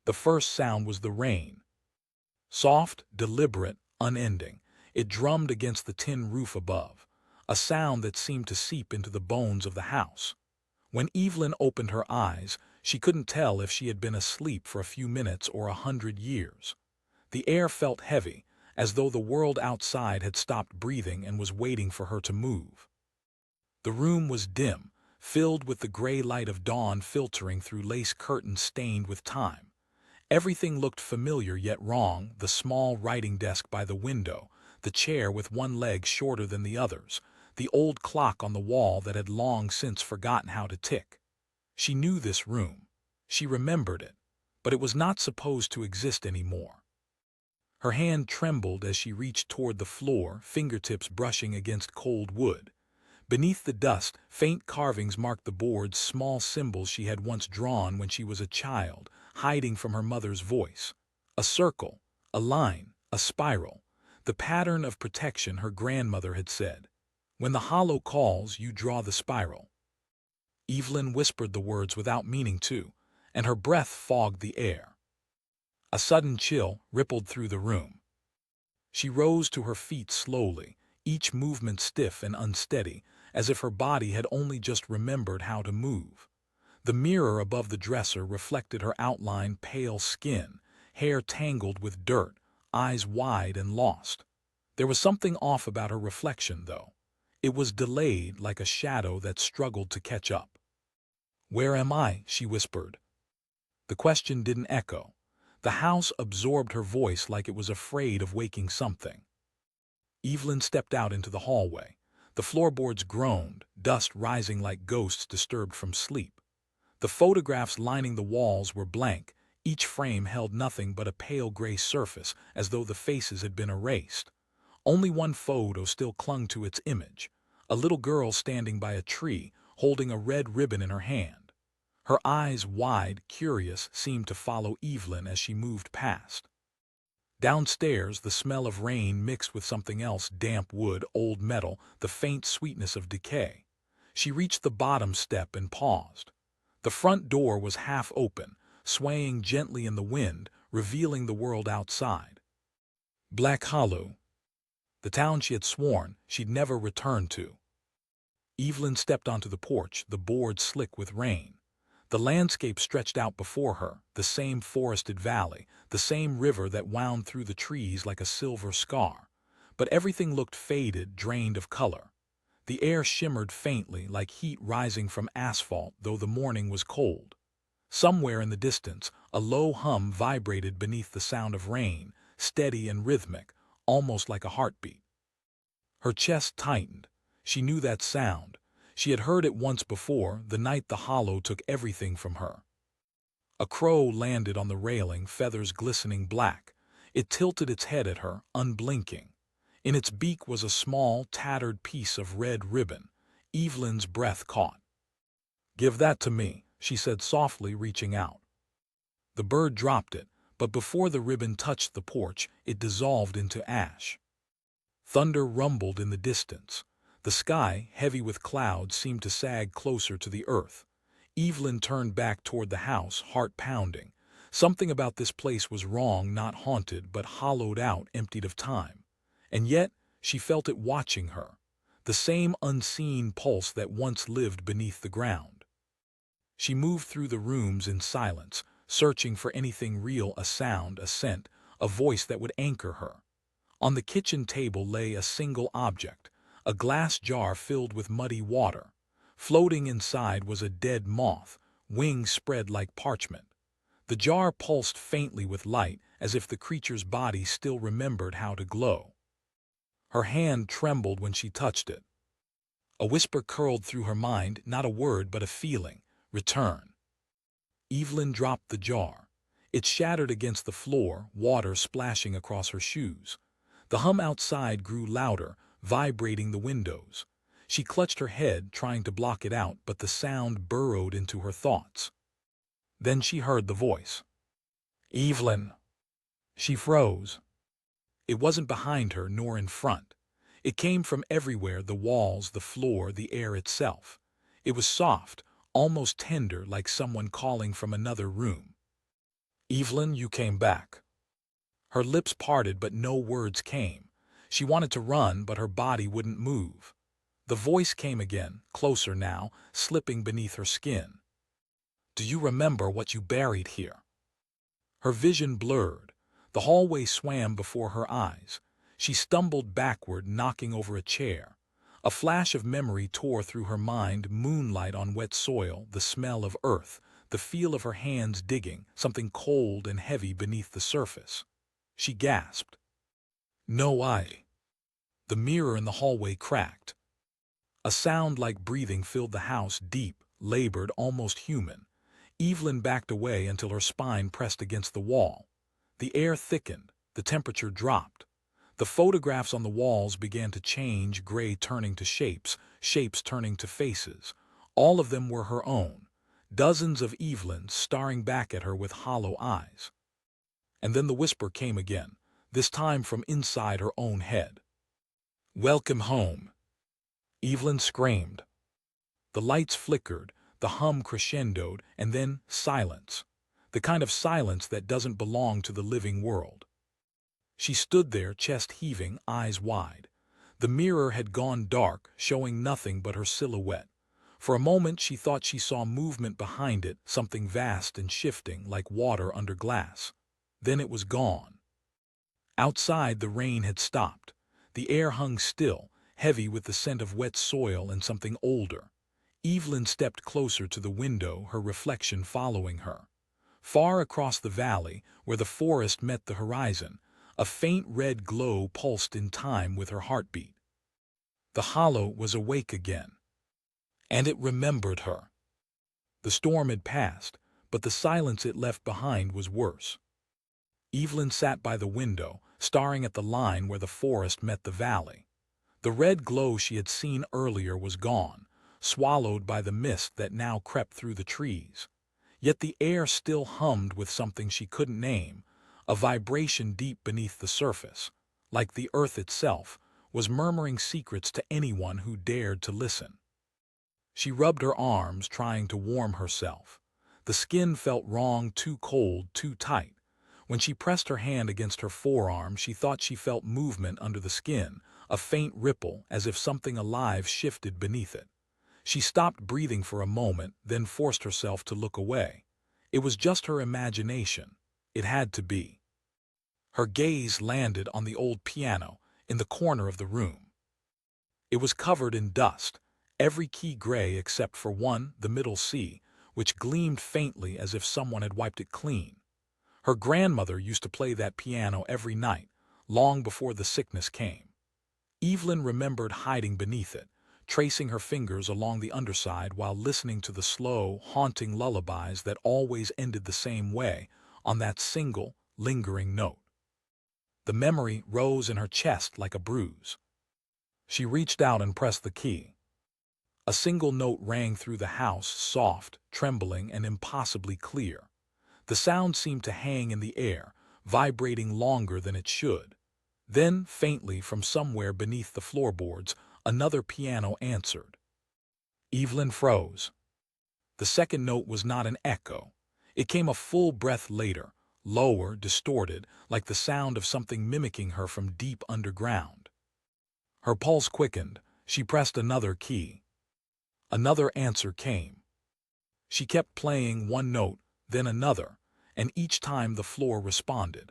The first sound was the rain. Soft, deliberate, unending, it drummed against the tin roof above, a sound that seemed to seep into the bones of the house. When Evelyn opened her eyes, she couldn't tell if she had been asleep for a few minutes or 100 years. The air felt heavy, as though the world outside had stopped breathing and was waiting for her to move. The room was dim, filled with the gray light of dawn filtering through lace curtains stained with time. Everything looked familiar yet wrong: the small writing desk by the window, the chair with one leg shorter than the others, the old clock on the wall that had long since forgotten how to tick. She knew this room. She remembered it, but it was not supposed to exist anymore. Her hand trembled as she reached toward the floor, fingertips brushing against cold wood. Beneath the dust, faint carvings marked the boards, small symbols she had once drawn when she was a child, hiding from her mother's voice. A circle, a line, a spiral, the pattern of protection her grandmother had said. When the hollow calls, you draw the spiral. Evelyn whispered the words without meaning to, and her breath fogged the air. A sudden chill rippled through the room. She rose to her feet slowly, each movement stiff and unsteady, as if her body had only just remembered how to move. The mirror above the dresser reflected her outline, pale skin, hair tangled with dirt, eyes wide and lost. There was something off about her reflection, though. It was delayed, like a shadow that struggled to catch up. "Where am I?" she whispered. The question didn't echo. The house absorbed her voice like it was afraid of waking something. Evelyn stepped out into the hallway. The floorboards groaned, dust rising like ghosts disturbed from sleep. The photographs lining the walls were blank. Each frame held nothing but a pale gray surface, as though the faces had been erased. Only one photo still clung to its image: a little girl standing by a tree, holding a red ribbon in her hand. Her eyes, wide, curious, seemed to follow Evelyn as she moved past. Downstairs, the smell of rain mixed with something else: damp wood, old metal, the faint sweetness of decay. She reached the bottom step and paused. The front door was half open, swaying gently in the wind, revealing the world outside. Black Hollow, the town she had sworn she'd never return to. Evelyn stepped onto the porch, the boards slick with rain. The landscape stretched out before her, the same forested valley, the same river that wound through the trees like a silver scar. But everything looked faded, drained of color. The air shimmered faintly, like heat rising from asphalt, though the morning was cold. Somewhere in the distance, a low hum vibrated beneath the sound of rain, steady and rhythmic, almost like a heartbeat. Her chest tightened. She knew that sound. She had heard it once before, the night the hollow took everything from her. A crow landed on the railing, feathers glistening black. It tilted its head at her, unblinking. In its beak was a small, tattered piece of red ribbon. Evelyn's breath caught. "Give that to me," she said softly, reaching out. The bird dropped it, but before the ribbon touched the porch, it dissolved into ash. Thunder rumbled in the distance. The sky, heavy with clouds, seemed to sag closer to the earth. Evelyn turned back toward the house, heart pounding. Something about this place was wrong, not haunted, but hollowed out, emptied of time. And yet, she felt it watching her, the same unseen pulse that once lived beneath the ground. She moved through the rooms in silence, searching for anything real: a sound, a scent, a voice that would anchor her. On the kitchen table lay a single object, a glass jar filled with muddy water. Floating inside was a dead moth, wings spread like parchment. The jar pulsed faintly with light, as if the creature's body still remembered how to glow. Her hand trembled when she touched it. A whisper curled through her mind, not a word but a feeling: return. Evelyn dropped the jar. It shattered against the floor, water splashing across her shoes. The hum outside grew louder, vibrating the windows. She clutched her head, trying to block it out, but the sound burrowed into her thoughts. Then she heard the voice. "Evelyn." She froze. It wasn't behind her, nor in front. It came from everywhere: the walls, the floor, the air itself. It was soft, almost tender, like someone calling from another room. "Evelyn, you came back." Her lips parted, but no words came. She wanted to run, but her body wouldn't move. The voice came again, closer now, slipping beneath her skin. "Do you remember what you buried here?" Her vision blurred. The hallway swam before her eyes. She stumbled backward, knocking over a chair. A flash of memory tore through her mind, moonlight on wet soil, the smell of earth, the feel of her hands digging, something cold and heavy beneath the surface. She gasped. "No, I." The mirror in the hallway cracked. A sound like breathing filled the house, deep, labored, almost human. Evelyn backed away until her spine pressed against the wall. The air thickened, the temperature dropped. The photographs on the walls began to change, gray turning to shapes, shapes turning to faces. All of them were her own, dozens of Evelyns staring back at her with hollow eyes. And then the whisper came again, this time from inside her own head. "Welcome home." Evelyn screamed. The lights flickered, the hum crescendoed, and then silence. The kind of silence that doesn't belong to the living world. She stood there, chest heaving, eyes wide. The mirror had gone dark, showing nothing but her silhouette. For a moment she thought she saw movement behind it, something vast and shifting, like water under glass. Then it was gone. Outside, the rain had stopped. The air hung still, heavy with the scent of wet soil and something older. Evelyn stepped closer to the window, her reflection following her. Far across the valley, where the forest met the horizon, a faint red glow pulsed in time with her heartbeat. The hollow was awake again. And it remembered her. The storm had passed, but the silence it left behind was worse. Evelyn sat by the window, staring at the line where the forest met the valley. The red glow she had seen earlier was gone, swallowed by the mist that now crept through the trees. Yet the air still hummed with something she couldn't name, a vibration deep beneath the surface, like the earth itself was murmuring secrets to anyone who dared to listen. She rubbed her arms, trying to warm herself. The skin felt wrong, too cold, too tight. When she pressed her hand against her forearm, she thought she felt movement under the skin, a faint ripple, as if something alive shifted beneath it. She stopped breathing for a moment, then forced herself to look away. It was just her imagination. It had to be. Her gaze landed on the old piano in the corner of the room. It was covered in dust, every key gray except for one, the middle C, which gleamed faintly as if someone had wiped it clean. Her grandmother used to play that piano every night, long before the sickness came. Evelyn remembered hiding beneath it, tracing her fingers along the underside while listening to the slow, haunting lullabies that always ended the same way, on that single, lingering note. The memory rose in her chest like a bruise. She reached out and pressed the key. A single note rang through the house, soft, trembling, and impossibly clear. The sound seemed to hang in the air, vibrating longer than it should. Then, faintly from somewhere beneath the floorboards, another piano answered. Evelyn froze. The second note was not an echo. It came a full breath later, lower, distorted, like the sound of something mimicking her from deep underground. Her pulse quickened. She pressed another key. Another answer came. She kept playing one note, then another, and each time the floor responded.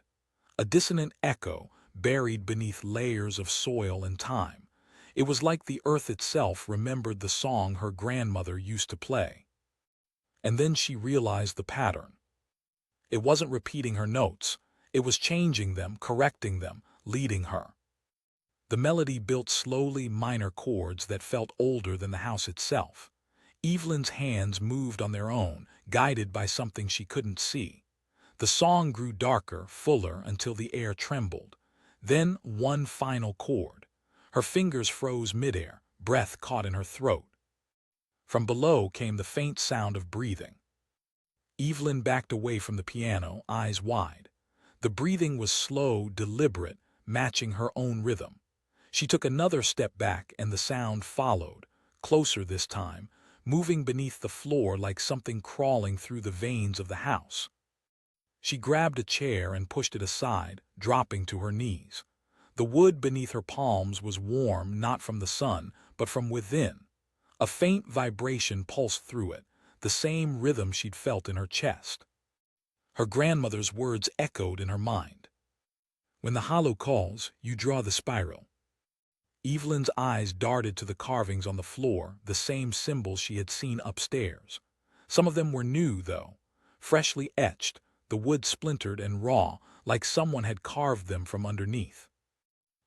A dissonant echo, buried beneath layers of soil and time. It was like the earth itself remembered the song her grandmother used to play. And then she realized the pattern. It wasn't repeating her notes. It was changing them, correcting them, leading her. The melody built slowly, minor chords that felt older than the house itself. Evelyn's hands moved on their own, guided by something she couldn't see. The song grew darker, fuller, until the air trembled. Then one final chord. Her fingers froze midair, breath caught in her throat. From below came the faint sound of breathing. Evelyn backed away from the piano, eyes wide. The breathing was slow, deliberate, matching her own rhythm. She took another step back and the sound followed, closer this time, moving beneath the floor like something crawling through the veins of the house. She grabbed a chair and pushed it aside, dropping to her knees. The wood beneath her palms was warm not from the sun, but from within. A faint vibration pulsed through it, the same rhythm she'd felt in her chest. Her grandmother's words echoed in her mind. When the hollow calls, you draw the spiral. Evelyn's eyes darted to the carvings on the floor, the same symbols she had seen upstairs. Some of them were new, though, freshly etched, the wood splintered and raw, like someone had carved them from underneath.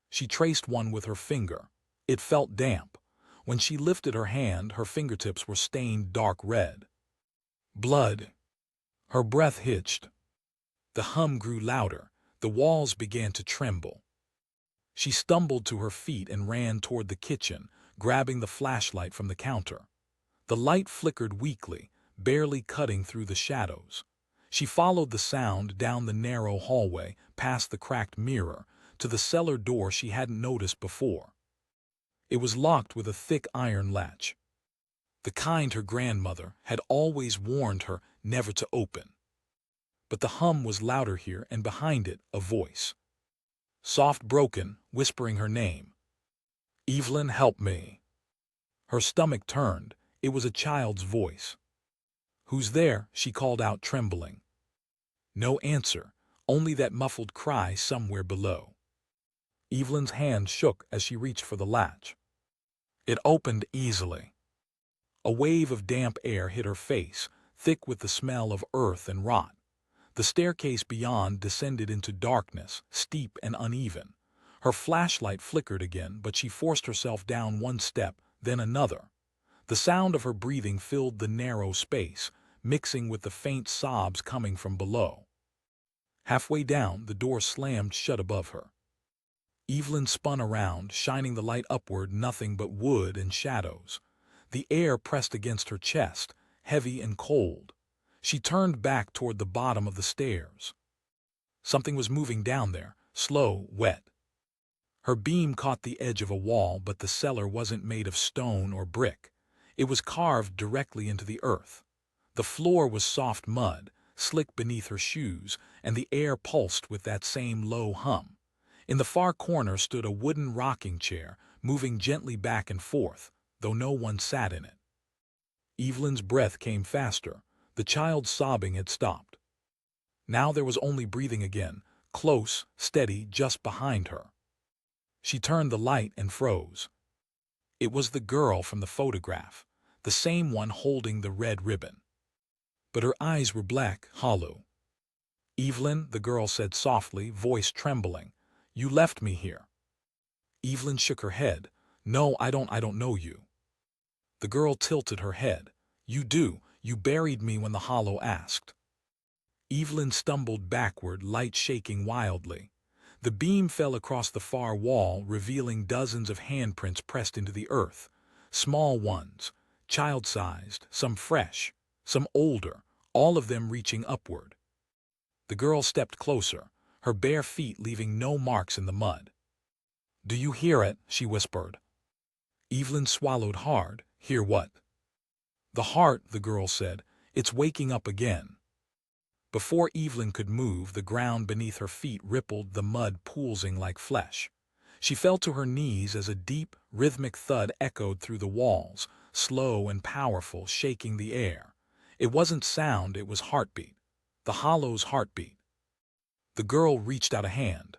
She traced one with her finger. It felt damp. When she lifted her hand, her fingertips were stained dark red. Blood. Her breath hitched. The hum grew louder. The walls began to tremble. She stumbled to her feet and ran toward the kitchen, grabbing the flashlight from the counter. The light flickered weakly, barely cutting through the shadows. She followed the sound down the narrow hallway, past the cracked mirror, to the cellar door she hadn't noticed before. It was locked with a thick iron latch, the kind her grandmother had always warned her never to open. But the hum was louder here, and behind it, a voice. Soft, broken, whispering her name. "Evelyn, help me." Her stomach turned. It was a child's voice. "Who's there?" she called out, trembling. No answer, only that muffled cry somewhere below. Evelyn's hand shook as she reached for the latch. It opened easily. A wave of damp air hit her face, thick with the smell of earth and rot. The staircase beyond descended into darkness, steep and uneven. Her flashlight flickered again, but she forced herself down one step, then another. The sound of her breathing filled the narrow space, mixing with the faint sobs coming from below. Halfway down, the door slammed shut above her. Evelyn spun around, shining the light upward, nothing but wood and shadows. The air pressed against her chest, heavy and cold. She turned back toward the bottom of the stairs. Something was moving down there, slow, wet. Her beam caught the edge of a wall, but the cellar wasn't made of stone or brick. It was carved directly into the earth. The floor was soft mud, slick beneath her shoes, and the air pulsed with that same low hum. In the far corner stood a wooden rocking chair, moving gently back and forth, though no one sat in it. Evelyn's breath came faster. The child's sobbing had stopped. Now there was only breathing again, close, steady, just behind her. She turned the light and froze. It was the girl from the photograph, the same one holding the red ribbon. But her eyes were black, hollow. "Evelyn," the girl said softly, voice trembling, "you left me here." Evelyn shook her head. "No, I don't know you." The girl tilted her head. "You do. You buried me when the hollow asked." Evelyn stumbled backward, light shaking wildly. The beam fell across the far wall, revealing dozens of handprints pressed into the earth. Small ones, child-sized, some fresh, some older, all of them reaching upward. The girl stepped closer, her bare feet leaving no marks in the mud. "Do you hear it?" she whispered. Evelyn swallowed hard. "Hear what?" "The heart," the girl said. "It's waking up again." Before Evelyn could move, the ground beneath her feet rippled, the mud poolsing like flesh. She fell to her knees as a deep, rhythmic thud echoed through the walls, slow and powerful, shaking the air. It wasn't sound, it was heartbeat. The hollow's heartbeat. The girl reached out a hand.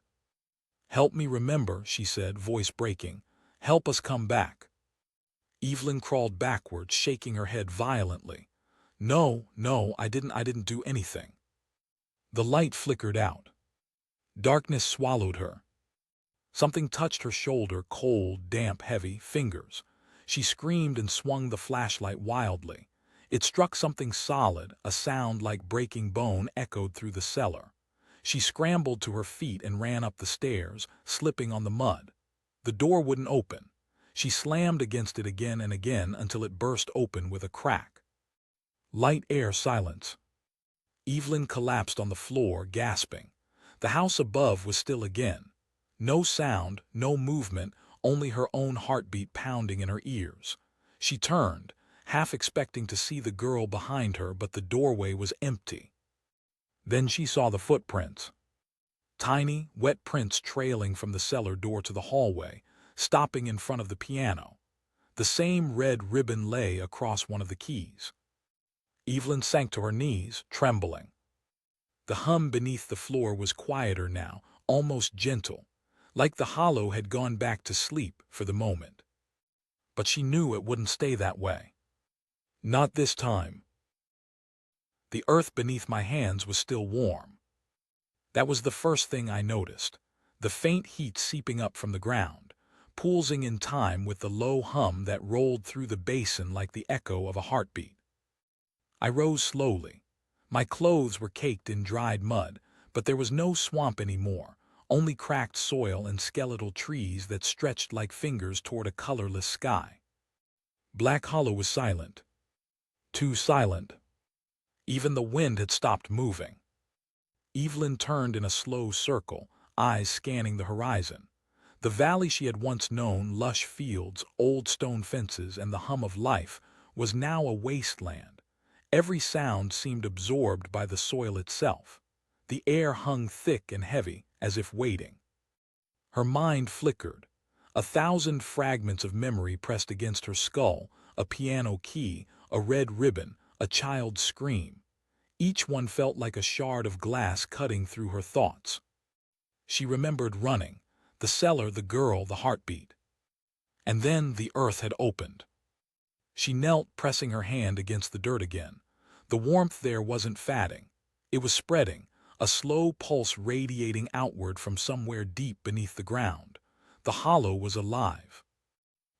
"Help me remember," she said, voice breaking. "Help us come back." Evelyn crawled backward, shaking her head violently. No, I didn't do anything." The light flickered out. Darkness swallowed her. Something touched her shoulder, cold, damp, heavy, fingers. She screamed and swung the flashlight wildly. It struck something solid, a sound like breaking bone echoed through the cellar. She scrambled to her feet and ran up the stairs, slipping on the mud. The door wouldn't open. She slammed against it again and again until it burst open with a crack. Light, air, silence. Evelyn collapsed on the floor, gasping. The house above was still again. No sound, no movement, only her own heartbeat pounding in her ears. She turned, half expecting to see the girl behind her, but the doorway was empty. Then she saw the footprints. Tiny, wet prints trailing from the cellar door to the hallway, stopping in front of the piano. The same red ribbon lay across one of the keys. Evelyn sank to her knees, trembling. The hum beneath the floor was quieter now, almost gentle, like the hollow had gone back to sleep for the moment. But she knew it wouldn't stay that way. Not this time. The earth beneath my hands was still warm. That was the first thing I noticed, the faint heat seeping up from the ground, pulsing in time with the low hum that rolled through the basin like the echo of a heartbeat. I rose slowly. My clothes were caked in dried mud, but there was no swamp anymore, only cracked soil and skeletal trees that stretched like fingers toward a colorless sky. Black Hollow was silent. Too silent. Even the wind had stopped moving. Evelyn turned in a slow circle, eyes scanning the horizon. The valley she had once known, lush fields, old stone fences, and the hum of life, was now a wasteland. Every sound seemed absorbed by the soil itself. The air hung thick and heavy, as if waiting. Her mind flickered. 1,000 fragments of memory pressed against her skull, a piano key, a red ribbon, a child's scream. Each one felt like a shard of glass cutting through her thoughts. She remembered running, the cellar, the girl, the heartbeat. And then the earth had opened. She knelt, pressing her hand against the dirt again. The warmth there wasn't fading. It was spreading, a slow pulse radiating outward from somewhere deep beneath the ground. The hollow was alive.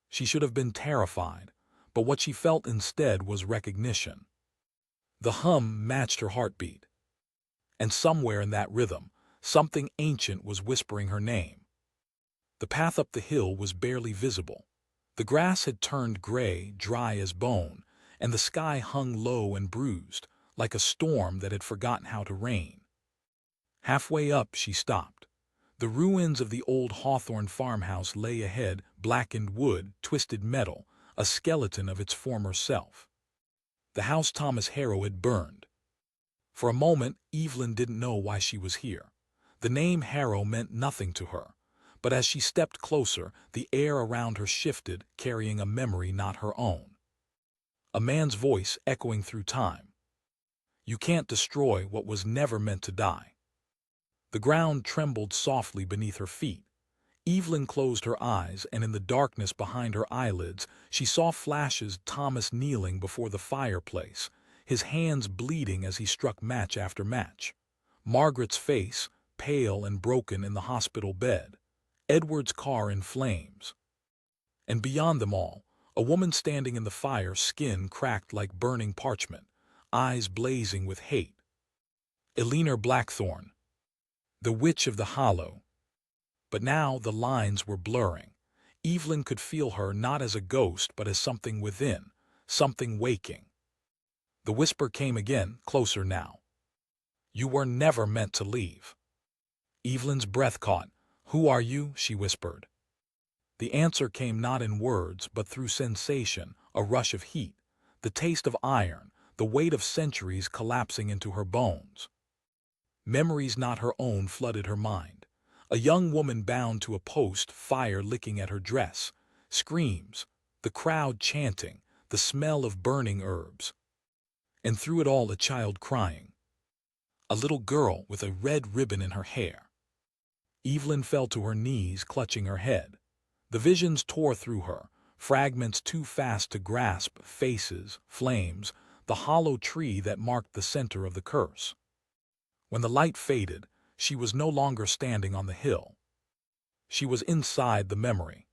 She should have been terrified, but what she felt instead was recognition. The hum matched her heartbeat. And somewhere in that rhythm, something ancient was whispering her name. The path up the hill was barely visible. The grass had turned gray, dry as bone, and the sky hung low and bruised, like a storm that had forgotten how to rain. Halfway up, she stopped. The ruins of the old Hawthorn farmhouse lay ahead, blackened wood, twisted metal, a skeleton of its former self. The house Thomas Harrow had burned. For a moment, Evelyn didn't know why she was here. The name Harrow meant nothing to her, but as she stepped closer, the air around her shifted, carrying a memory not her own. A man's voice echoing through time. You can't destroy what was never meant to die. The ground trembled softly beneath her feet. Evelyn closed her eyes, and in the darkness behind her eyelids, she saw flashes. Thomas kneeling before the fireplace, his hands bleeding as he struck match after match. Margaret's face, pale and broken in the hospital bed. Edward's car in flames. And beyond them all, a woman standing in the fire, skin cracked like burning parchment, eyes blazing with hate. Eleanor Blackthorn, the witch of the hollow. But now the lines were blurring. Evelyn could feel her not as a ghost but as something within, something waking. The whisper came again, closer now. You were never meant to leave. Evelyn's breath caught. Who are you? She whispered. The answer came not in words but through sensation, a rush of heat, the taste of iron, the weight of centuries collapsing into her bones. Memories not her own flooded her mind. A young woman bound to a post, fire licking at her dress, screams, the crowd chanting, the smell of burning herbs. And through it all a child crying. A little girl with a red ribbon in her hair. Evelyn fell to her knees, clutching her head. The visions tore through her, fragments too fast to grasp, faces, flames, the hollow tree that marked the center of the curse. When the light faded, she was no longer standing on the hill. She was inside the memory.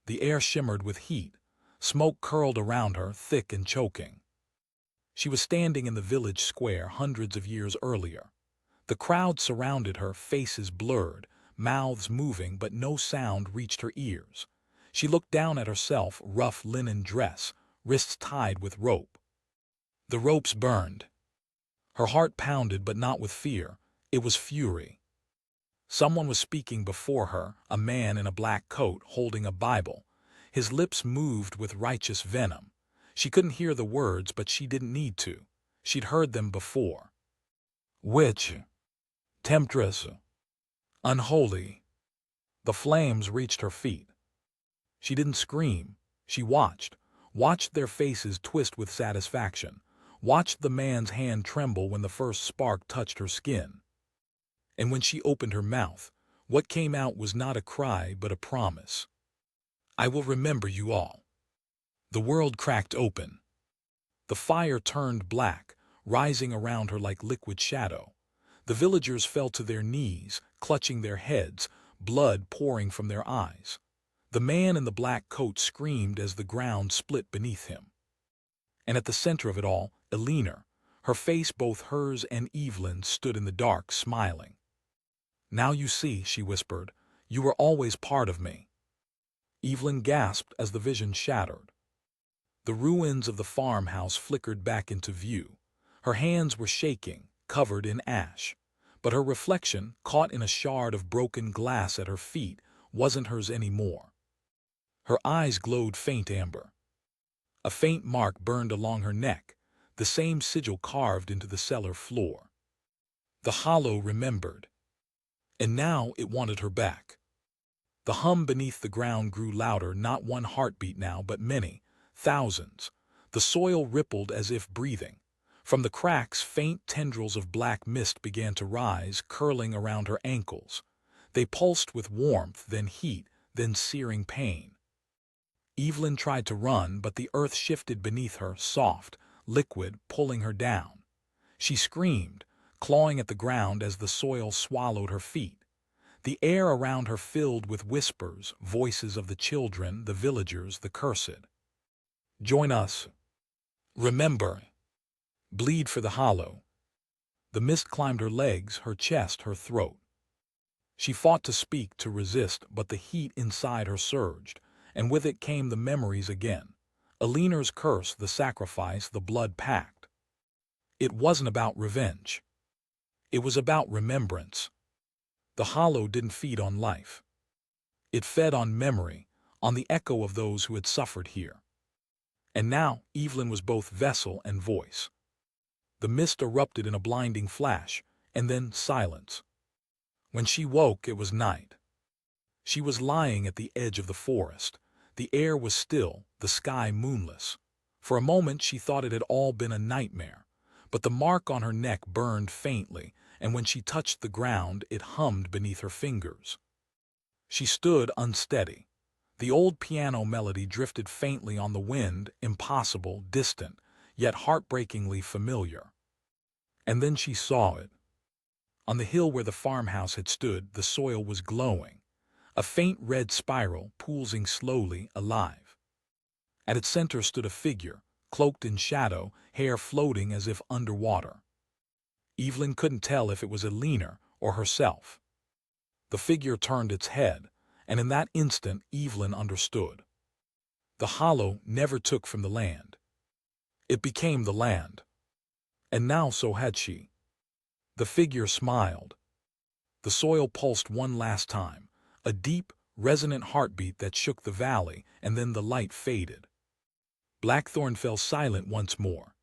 The air shimmered with heat. Smoke curled around her, thick and choking. She was standing in the village square hundreds of years earlier. The crowd surrounded her, faces blurred, mouths moving, but no sound reached her ears. She looked down at herself, rough linen dress, wrists tied with rope. The ropes burned. Her heart pounded, but not with fear. It was fury. Someone was speaking before her, a man in a black coat holding a Bible. His lips moved with righteous venom. She couldn't hear the words, but she didn't need to. She'd heard them before. Witch, temptress, unholy. The flames reached her feet. She didn't scream. She watched their faces twist with satisfaction, watched the man's hand tremble when the first spark touched her skin. And when she opened her mouth, what came out was not a cry but a promise. I will remember you all. The world cracked open. The fire turned black, rising around her like liquid shadow. The villagers fell to their knees, clutching their heads, blood pouring from their eyes. The man in the black coat screamed as the ground split beneath him. And at the center of it all, Eleanor, her face both hers and Evelyn's, stood in the dark, smiling. Now you see, she whispered, you were always part of me. Evelyn gasped as the vision shattered. The ruins of the farmhouse flickered back into view. Her hands were shaking, covered in ash. But her reflection, caught in a shard of broken glass at her feet, wasn't hers anymore. Her eyes glowed faint amber. A faint mark burned along her neck, the same sigil carved into the cellar floor. The hollow remembered. And now it wanted her back. The hum beneath the ground grew louder, not one heartbeat now, but many, thousands. The soil rippled as if breathing. From the cracks, faint tendrils of black mist began to rise, curling around her ankles. They pulsed with warmth, then heat, then searing pain. Evelyn tried to run, but the earth shifted beneath her, soft, liquid, pulling her down. She screamed, clawing at the ground as the soil swallowed her feet. The air around her filled with whispers, voices of the children, the villagers, the cursed. Join us. Remember. Bleed for the hollow. The mist climbed her legs, her chest, her throat. She fought to speak, to resist, but the heat inside her surged, and with it came the memories again. Eleanor's curse, the sacrifice, the blood pact. It wasn't about revenge. It was about remembrance. The hollow didn't feed on life. It fed on memory, on the echo of those who had suffered here. And now Evelyn was both vessel and voice. The mist erupted in a blinding flash, and then silence. When she woke, it was night. She was lying at the edge of the forest. The air was still, the sky moonless. For a moment she thought it had all been a nightmare, but the mark on her neck burned faintly, and when she touched the ground, it hummed beneath her fingers. She stood unsteady. The old piano melody drifted faintly on the wind, impossible, distant, yet heartbreakingly familiar. And then she saw it. On the hill where the farmhouse had stood, the soil was glowing, a faint red spiral pulsing slowly, alive. At its center stood a figure, cloaked in shadow, hair floating as if underwater. Evelyn couldn't tell if it was Eleanor or herself. The figure turned its head, and in that instant Evelyn understood. The hollow never took from the land. It became the land. And now so had she. The figure smiled. The soil pulsed one last time, a deep, resonant heartbeat that shook the valley, and then the light faded. Blackthorn fell silent once more.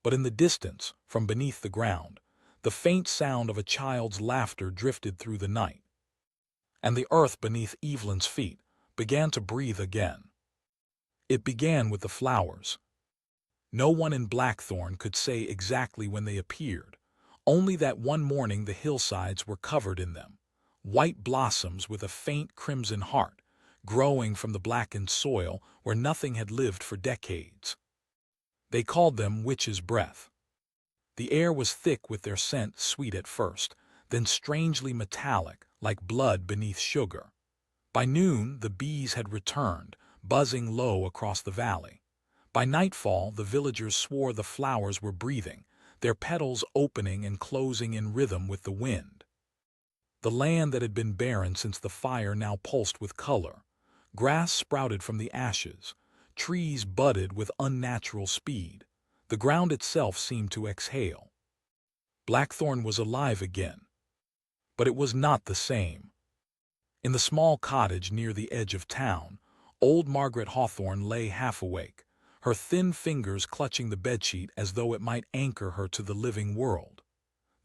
But in the distance, from beneath the ground, the faint sound of a child's laughter drifted through the night. And the earth beneath Evelyn's feet began to breathe again. It began with the flowers. No one in Blackthorn could say exactly when they appeared, only that one morning the hillsides were covered in them, white blossoms with a faint crimson heart, growing from the blackened soil where nothing had lived for decades. They called them witch's breath. The air was thick with their scent, sweet at first, then strangely metallic, like blood beneath sugar. By noon, the bees had returned, buzzing low across the valley. By nightfall, the villagers swore the flowers were breathing, their petals opening and closing in rhythm with the wind. The land that had been barren since the fire now pulsed with color. Grass sprouted from the ashes. Trees budded with unnatural speed. The ground itself seemed to exhale. Blackthorn was alive again. But it was not the same. In the small cottage near the edge of town, old Margaret Hawthorn lay half awake, her thin fingers clutching the bedsheet as though it might anchor her to the living world.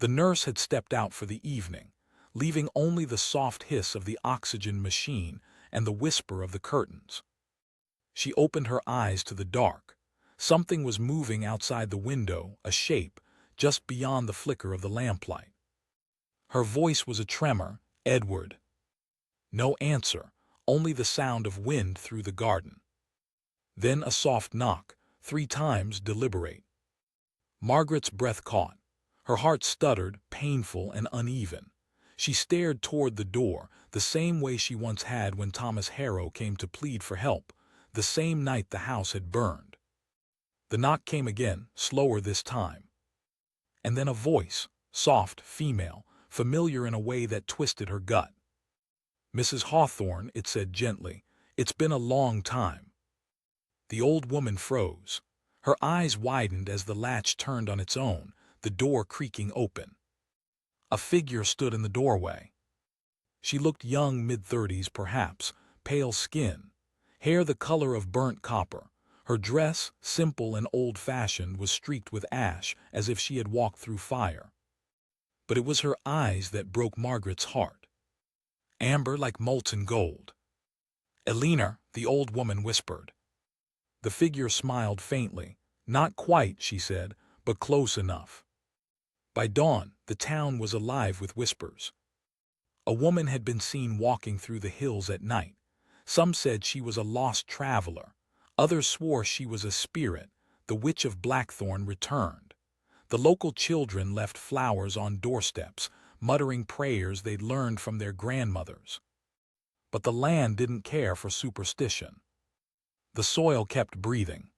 The nurse had stepped out for the evening, leaving only the soft hiss of the oxygen machine and the whisper of the curtains. She opened her eyes to the dark. Something was moving outside the window, a shape, just beyond the flicker of the lamplight. Her voice was a tremor. "Edward." No answer, only the sound of wind through the garden. Then a soft knock, 3 times deliberate. Margaret's breath caught. Her heart stuttered, painful and uneven. She stared toward the door, the same way she once had when Thomas Harrow came to plead for help, the same night the house had burned. The knock came again, slower this time. And then a voice, soft, female, familiar in a way that twisted her gut. "Mrs. Hawthorn," it said gently, "it's been a long time." The old woman froze. Her eyes widened as the latch turned on its own, the door creaking open. A figure stood in the doorway. She looked young, mid-30s perhaps, pale skin, hair the color of burnt copper. Her dress, simple and old-fashioned, was streaked with ash, as if she had walked through fire. But it was her eyes that broke Margaret's heart. Amber like molten gold. "Eleanor," the old woman whispered. The figure smiled faintly. "Not quite," she said, "but close enough." By dawn, the town was alive with whispers. A woman had been seen walking through the hills at night. Some said she was a lost traveler. Others swore she was a spirit. The witch of Blackthorn returned. The local children left flowers on doorsteps, muttering prayers they'd learned from their grandmothers. But the land didn't care for superstition. The soil kept breathing.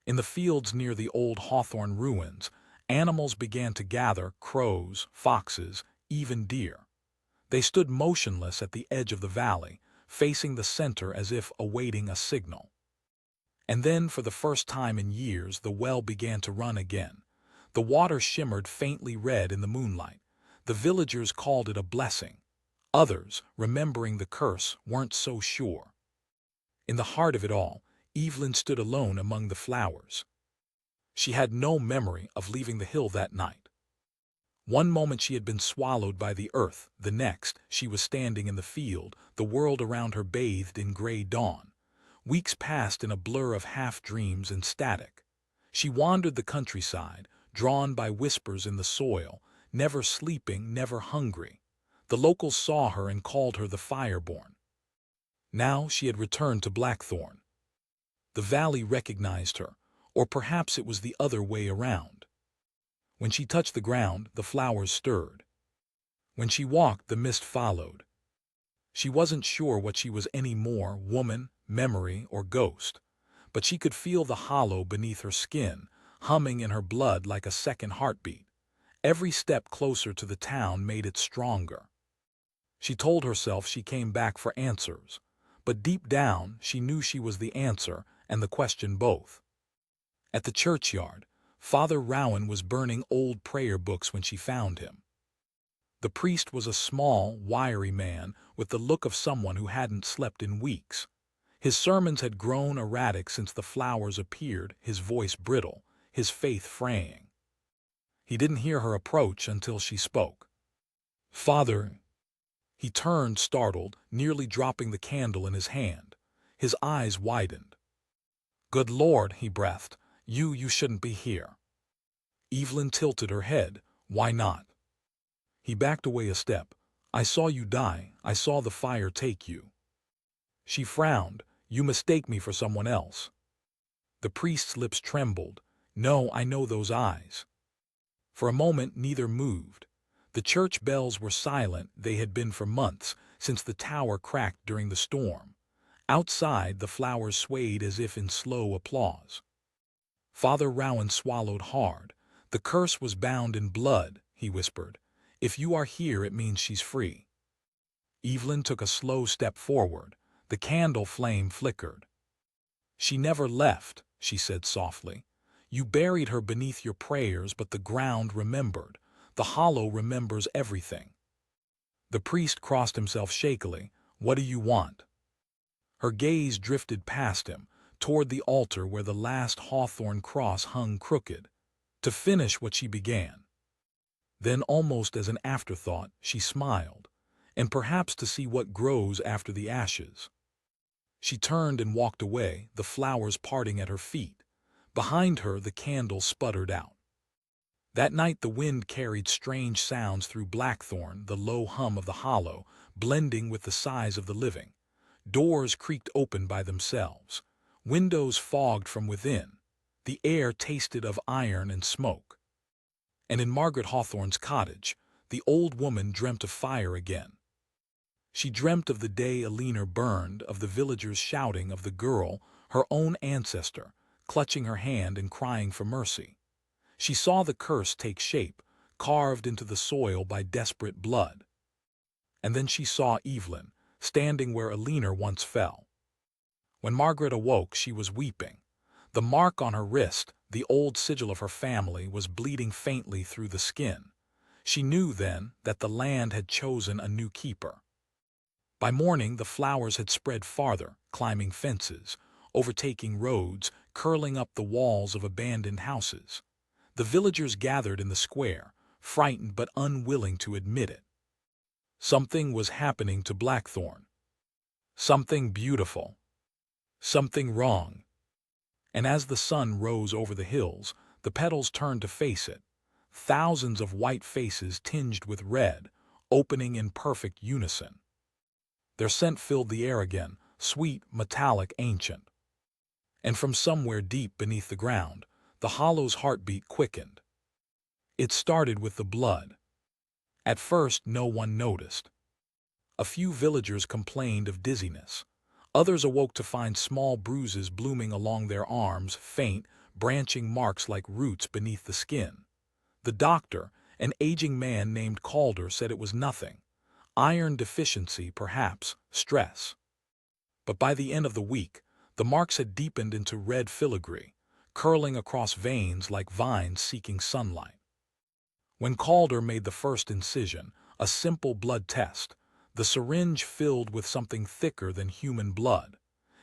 In the fields near the old Hawthorn ruins, animals began to gather: crows, foxes, even deer. They stood motionless at the edge of the valley, facing the center as if awaiting a signal. And then, for the first time in years, the well began to run again. The water shimmered faintly red in the moonlight. The villagers called it a blessing. Others, remembering the curse, weren't so sure. In the heart of it all, Evelyn stood alone among the flowers. She had no memory of leaving the hill that night. One moment she had been swallowed by the earth, the next she was standing in the field, the world around her bathed in gray dawn. Weeks passed in a blur of half-dreams and static. She wandered the countryside, drawn by whispers in the soil, never sleeping, never hungry. The locals saw her and called her the Fireborn. Now she had returned to Blackthorn. The valley recognized her, or perhaps it was the other way around. When she touched the ground, the flowers stirred. When she walked, the mist followed. She wasn't sure what she was anymore, woman, memory, or ghost, but she could feel the hollow beneath her skin, humming in her blood like a second heartbeat. Every step closer to the town made it stronger. She told herself she came back for answers, but deep down she knew she was the answer and the question both. At the churchyard, Father Rowan was burning old prayer books when she found him. The priest was a small, wiry man with the look of someone who hadn't slept in weeks. His sermons had grown erratic since the flowers appeared, his voice brittle, his faith fraying. He didn't hear her approach until she spoke. "Father." He turned, startled, nearly dropping the candle in his hand. His eyes widened. "Good Lord," he breathed, you shouldn't be here." Evelyn tilted her head. "Why not?" He backed away a step. "I saw you die. I saw the fire take you." She frowned. "You mistake me for someone else." The priest's lips trembled. "No, I know those eyes." For a moment neither moved. The church bells were silent. They had been for months, since the tower cracked during the storm. Outside, the flowers swayed as if in slow applause. Father Rowan swallowed hard. "The curse was bound in blood," he whispered. "If you are here, it means she's free." Evelyn took a slow step forward. The candle flame flickered. "She never left," she said softly. "You buried her beneath your prayers, but the ground remembered. The hollow remembers everything." The priest crossed himself shakily. "What do you want?" Her gaze drifted past him, toward the altar where the last Hawthorn cross hung crooked. To finish what she began. Then, almost as an afterthought, she smiled, and perhaps to see what grows after the ashes. She turned and walked away, the flowers parting at her feet. Behind her, the candle sputtered out. That night the wind carried strange sounds through Blackthorn, the low hum of the hollow, blending with the sighs of the living. Doors creaked open by themselves. Windows fogged from within. The air tasted of iron and smoke. And in Margaret Hawthorn's cottage, the old woman dreamt of fire again. She dreamt of the day Eleanor burned, of the villagers shouting, of the girl, her own ancestor, clutching her hand and crying for mercy. She saw the curse take shape, carved into the soil by desperate blood. And then she saw Evelyn, standing where Eleanor once fell. When Margaret awoke, she was weeping. The mark on her wrist, the old sigil of her family, was bleeding faintly through the skin. She knew then that the land had chosen a new keeper. By morning, the flowers had spread farther, climbing fences, overtaking roads, curling up the walls of abandoned houses. The villagers gathered in the square, frightened but unwilling to admit it. Something was happening to Blackthorn. Something beautiful. Something wrong. And as the sun rose over the hills, the petals turned to face it. Thousands of white faces tinged with red, opening in perfect unison. Their scent filled the air again, sweet, metallic, ancient. And from somewhere deep beneath the ground, the hollow's heartbeat quickened. It started with the blood. At first, no one noticed. A few villagers complained of dizziness. Others awoke to find small bruises blooming along their arms, faint, branching marks like roots beneath the skin. The doctor, an aging man named Calder, said it was nothing. Iron deficiency, perhaps, stress. But by the end of the week, the marks had deepened into red filigree, curling across veins like vines seeking sunlight. When Calder made the first incision, a simple blood test, the syringe filled with something thicker than human blood.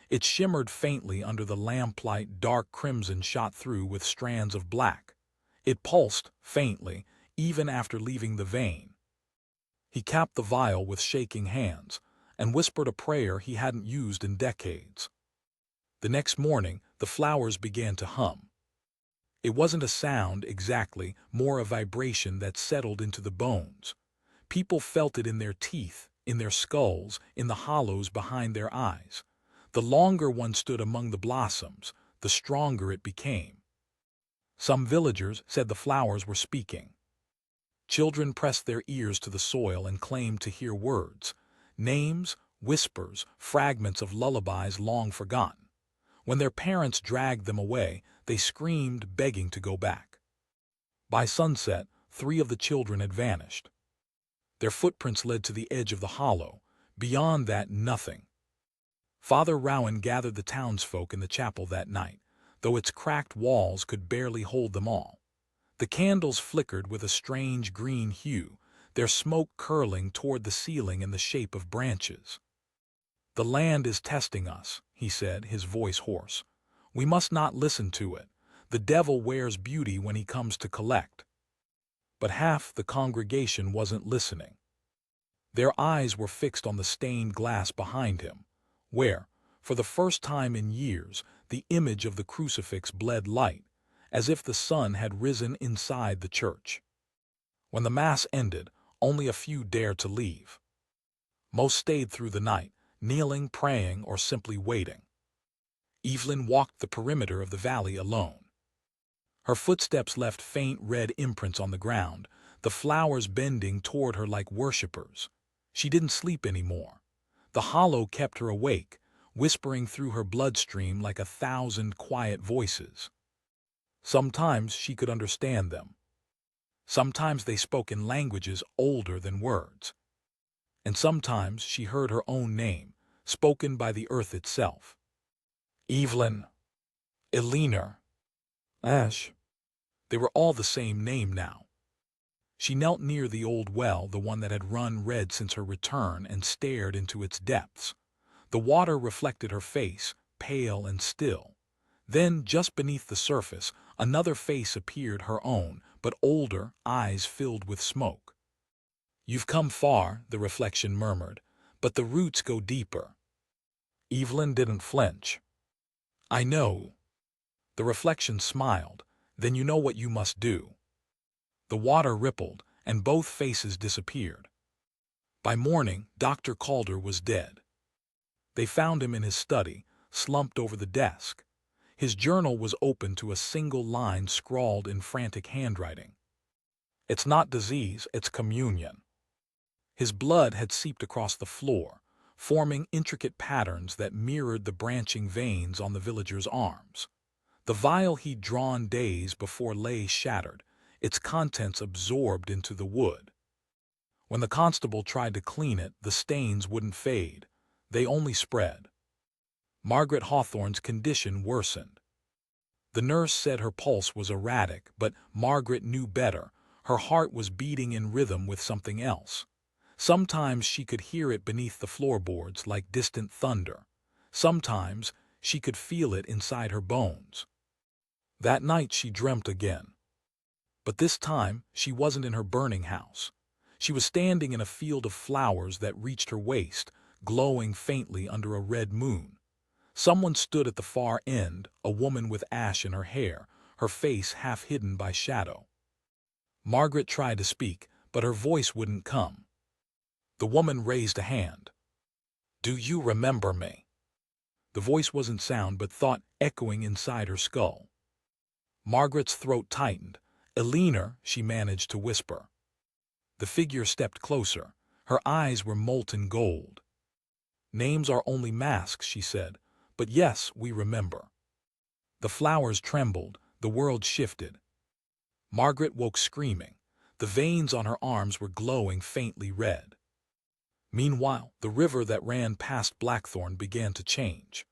It shimmered faintly under the lamplight, dark crimson shot through with strands of black. It pulsed, faintly, even after leaving the vein. He capped the vial with shaking hands, and whispered a prayer he hadn't used in decades. The next morning, the flowers began to hum. It wasn't a sound exactly, more a vibration that settled into the bones. People felt it in their teeth, in their skulls, in the hollows behind their eyes. The longer one stood among the blossoms, the stronger it became. Some villagers said the flowers were speaking. Children pressed their ears to the soil and claimed to hear words, names, whispers, fragments of lullabies long forgotten. When their parents dragged them away, they screamed, begging to go back. By sunset, 3 of the children had vanished. Their footprints led to the edge of the hollow. Beyond that, nothing. Father Rowan gathered the townsfolk in the chapel that night, though its cracked walls could barely hold them all. The candles flickered with a strange green hue, their smoke curling toward the ceiling in the shape of branches. "The land is testing us," he said, his voice hoarse. "We must not listen to it. The devil wears beauty when he comes to collect." But half the congregation wasn't listening. Their eyes were fixed on the stained glass behind him, where, for the first time in years, the image of the crucifix bled light, as if the sun had risen inside the church. When the Mass ended, only a few dared to leave. Most stayed through the night, kneeling, praying, or simply waiting. Evelyn walked the perimeter of the valley alone. Her footsteps left faint red imprints on the ground, the flowers bending toward her like worshippers. She didn't sleep anymore. The hollow kept her awake, whispering through her bloodstream like 1,000 quiet voices. Sometimes she could understand them. Sometimes they spoke in languages older than words. And sometimes she heard her own name, spoken by the earth itself. Evelyn. Eleanor. Ash. They were all the same name now. She knelt near the old well, the one that had run red since her return, and stared into its depths. The water reflected her face, pale and still. Then, just beneath the surface, another face appeared, her own, but older, eyes filled with smoke. "You've come far," the reflection murmured, "but the roots go deeper." Evelyn didn't flinch. "I know." The reflection smiled. "Then you know what you must do." The water rippled, and both faces disappeared. By morning, Dr. Calder was dead. They found him in his study, slumped over the desk. His journal was open to a single line scrawled in frantic handwriting. "It's not disease, it's communion." His blood had seeped across the floor, forming intricate patterns that mirrored the branching veins on the villager's arms. The vial he'd drawn days before lay shattered, its contents absorbed into the wood. When the constable tried to clean it, the stains wouldn't fade. They only spread. Margaret Hawthorn's condition worsened. The nurse said her pulse was erratic, but Margaret knew better. Her heart was beating in rhythm with something else. Sometimes she could hear it beneath the floorboards like distant thunder. Sometimes she could feel it inside her bones. That night she dreamt again. But this time she wasn't in her burning house. She was standing in a field of flowers that reached her waist, glowing faintly under a red moon. Someone stood at the far end, a woman with ash in her hair, her face half hidden by shadow. Margaret tried to speak, but her voice wouldn't come. The woman raised a hand. "Do you remember me?" The voice wasn't sound but thought echoing inside her skull. Margaret's throat tightened. "Eleanor," she managed to whisper. The figure stepped closer. Her eyes were molten gold. "Names are only masks," she said, "but yes, we remember." The flowers trembled, the world shifted. Margaret woke screaming. The veins on her arms were glowing faintly red. Meanwhile, the river that ran past Blackthorn began to change.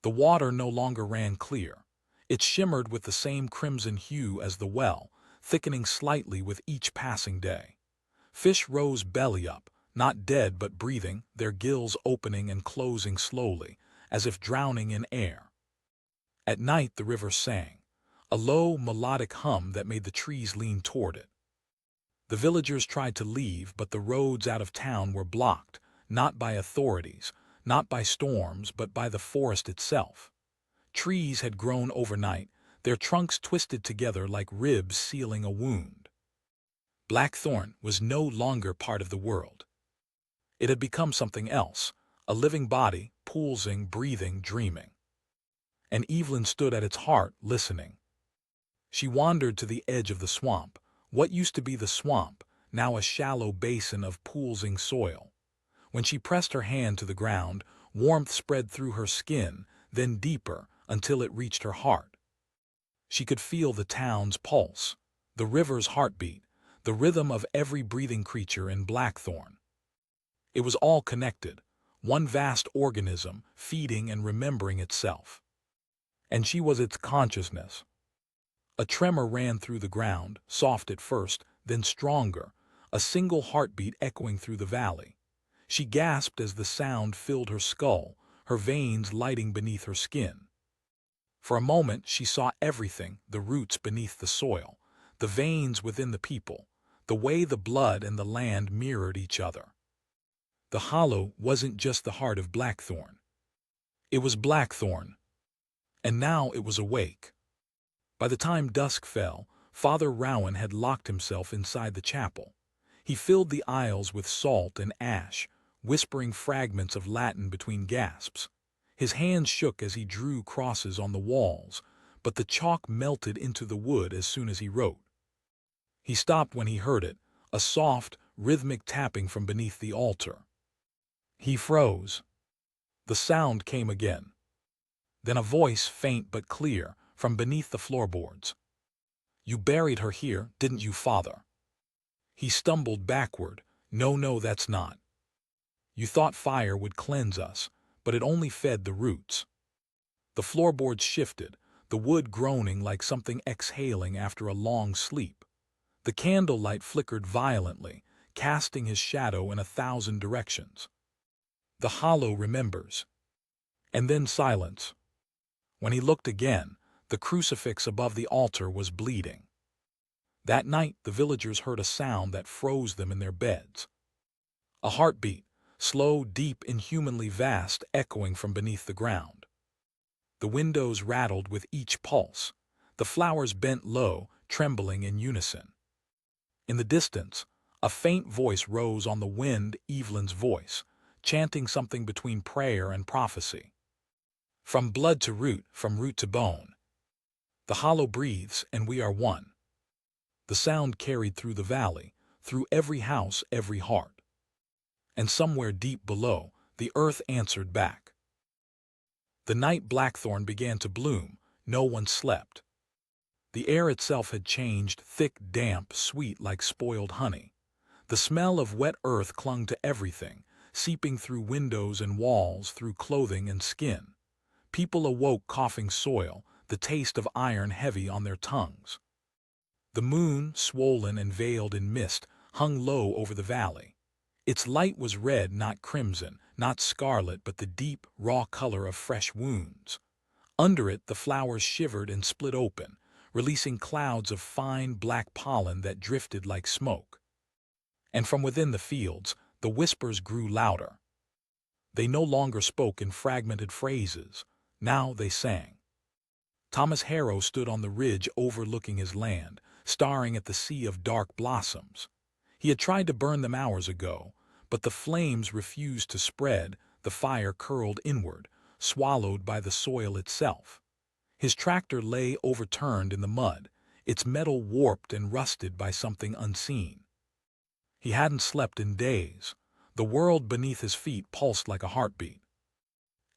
The water no longer ran clear. It shimmered with the same crimson hue as the well, thickening slightly with each passing day. Fish rose belly up, not dead but breathing, their gills opening and closing slowly, as if drowning in air. At night the river sang, a low, melodic hum that made the trees lean toward it. The villagers tried to leave, but the roads out of town were blocked, not by authorities, not by storms, but by the forest itself. Trees had grown overnight, their trunks twisted together like ribs sealing a wound. Blackthorn was no longer part of the world. It had become something else, a living body, pulsing, breathing, dreaming. And Evelyn stood at its heart, listening. She wandered to the edge of the swamp, what used to be the swamp, now a shallow basin of pulsing soil. When she pressed her hand to the ground, warmth spread through her skin, then deeper, until it reached her heart. She could feel the town's pulse, the river's heartbeat, the rhythm of every breathing creature in Blackthorn. It was all connected, one vast organism, feeding and remembering itself. And she was its consciousness. A tremor ran through the ground, soft at first, then stronger, a single heartbeat echoing through the valley. She gasped as the sound filled her skull, her veins lighting beneath her skin. For a moment she saw everything, the roots beneath the soil, the veins within the people, the way the blood and the land mirrored each other. The hollow wasn't just the heart of Blackthorn. It was Blackthorn. And now it was awake. By the time dusk fell, Father Rowan had locked himself inside the chapel. He filled the aisles with salt and ash, whispering fragments of Latin between gasps. His hands shook as he drew crosses on the walls, but the chalk melted into the wood as soon as he wrote. He stopped when he heard it, a soft, rhythmic tapping from beneath the altar. He froze. The sound came again. Then a voice, faint but clear, from beneath the floorboards. "You buried her here, didn't you, Father?" He stumbled backward. No, that's not. You thought fire would cleanse us, but it only fed the roots." The floorboards shifted, the wood groaning like something exhaling after a long sleep. The candlelight flickered violently, casting his shadow in 1,000 directions. The hollow remembers. And then silence. When he looked again, the crucifix above the altar was bleeding. That night, the villagers heard a sound that froze them in their beds. A heartbeat, slow, deep, inhumanly vast, echoing from beneath the ground. The windows rattled with each pulse. The flowers bent low, trembling in unison. In the distance, a faint voice rose on the wind, Evelyn's voice, chanting something between prayer and prophecy. From blood to root, from root to bone. The hollow breathes, and we are one. The sound carried through the valley, through every house, every heart. And somewhere deep below, the earth answered back. The night Blackthorn began to bloom, no one slept. The air itself had changed, thick, damp, sweet like spoiled honey. The smell of wet earth clung to everything, seeping through windows and walls, through clothing and skin. People awoke coughing soil, the taste of iron heavy on their tongues. The moon, swollen and veiled in mist, hung low over the valley. Its light was red, not crimson, not scarlet, but the deep, raw color of fresh wounds. Under it, the flowers shivered and split open, releasing clouds of fine, black pollen that drifted like smoke. And from within the fields, the whispers grew louder. They no longer spoke in fragmented phrases. Now they sang. Thomas Harrow stood on the ridge overlooking his land, staring at the sea of dark blossoms. He had tried to burn them hours ago, but the flames refused to spread, the fire curled inward, swallowed by the soil itself. His tractor lay overturned in the mud, its metal warped and rusted by something unseen. He hadn't slept in days. The world beneath his feet pulsed like a heartbeat.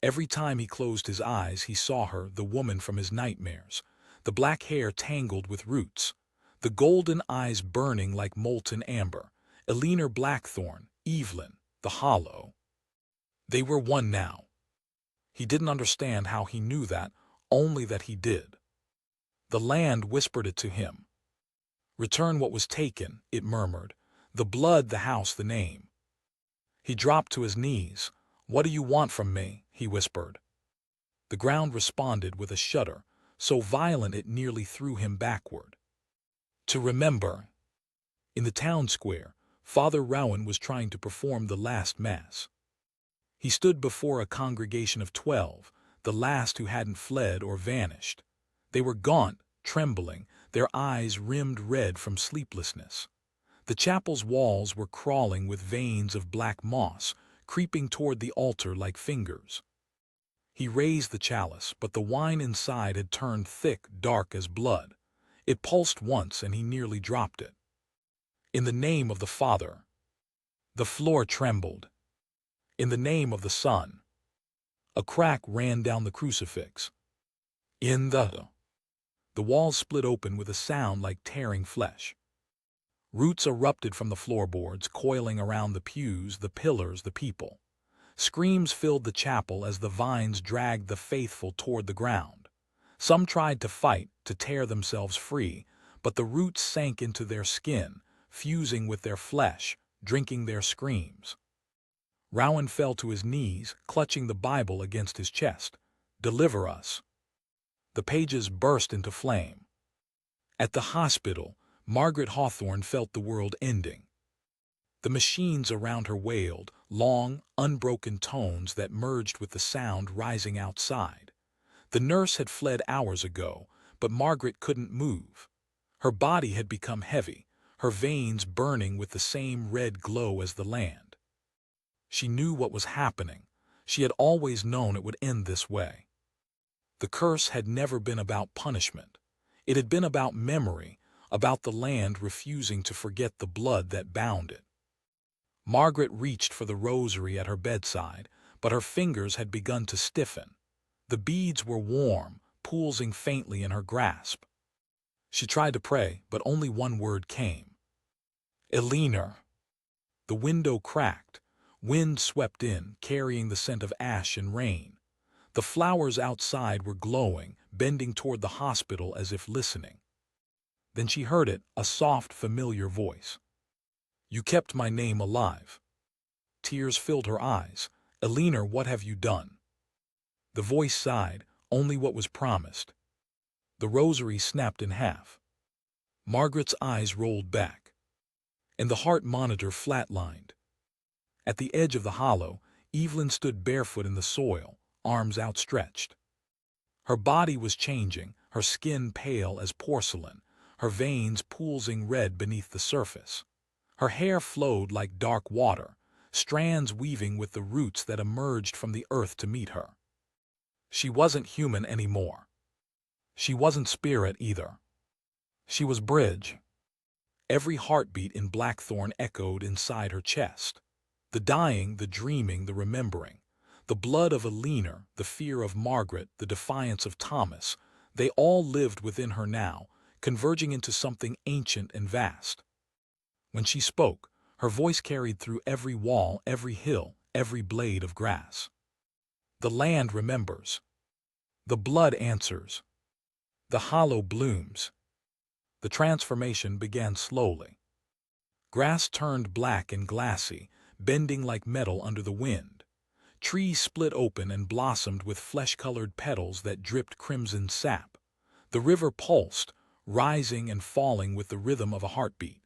Every time he closed his eyes, he saw her, the woman from his nightmares, the black hair tangled with roots, the golden eyes burning like molten amber, Eleanor Blackthorn, Evelyn, the Hollow. They were one now. He didn't understand how he knew that, only that he did. The land whispered it to him. Return what was taken, it murmured, the blood, the house, the name. He dropped to his knees. What do you want from me? He whispered. The ground responded with a shudder, so violent it nearly threw him backward. To remember. In the town square, Father Rowan was trying to perform the last mass. He stood before a congregation of 12, the last who hadn't fled or vanished. They were gaunt, trembling, their eyes rimmed red from sleeplessness. The chapel's walls were crawling with veins of black moss, creeping toward the altar like fingers. He raised the chalice, but the wine inside had turned thick, dark as blood. It pulsed once, and he nearly dropped it. In the name of the Father. The floor trembled. In the name of the Son. A crack ran down the crucifix. In the walls split open with a sound like tearing flesh. Roots erupted from the floorboards, coiling around the pews, the pillars, the people. Screams filled the chapel as the vines dragged the faithful toward the ground. Some tried to fight, to tear themselves free, but the roots sank into their skin, fusing with their flesh, drinking their screams. Rowan fell to his knees, clutching the Bible against his chest. Deliver us. The pages burst into flame. At the hospital, Margaret Hawthorn felt the world ending. The machines around her wailed, long, unbroken tones that merged with the sound rising outside. The nurse had fled hours ago, but Margaret couldn't move. Her body had become heavy, her veins burning with the same red glow as the land. She knew what was happening. She had always known it would end this way. The curse had never been about punishment. It had been about memory, about the land refusing to forget the blood that bound it. Margaret reached for the rosary at her bedside, but her fingers had begun to stiffen. The beads were warm, pulsing faintly in her grasp. She tried to pray, but only one word came. Eleanor. The window cracked. Wind swept in, carrying the scent of ash and rain. The flowers outside were glowing, bending toward the hospital as if listening. Then she heard it, a soft, familiar voice. You kept my name alive. Tears filled her eyes. Eleanor, what have you done? The voice sighed, only what was promised. The rosary snapped in half. Margaret's eyes rolled back, and the heart monitor flatlined. At the edge of the hollow, Evelyn stood barefoot in the soil, arms outstretched. Her body was changing, her skin pale as porcelain, her veins pooling red beneath the surface. Her hair flowed like dark water, strands weaving with the roots that emerged from the earth to meet her. She wasn't human anymore. She wasn't spirit either. She was bridge. Every heartbeat in Blackthorn echoed inside her chest. The dying, the dreaming, the remembering. The blood of Eleanor, the fear of Margaret, the defiance of Thomas, they all lived within her now, converging into something ancient and vast. When she spoke, her voice carried through every wall, every hill, every blade of grass. The land remembers. The blood answers. The hollow blooms. The transformation began slowly. Grass turned black and glassy, bending like metal under the wind. Trees split open and blossomed with flesh-colored petals that dripped crimson sap. The river pulsed, rising and falling with the rhythm of a heartbeat.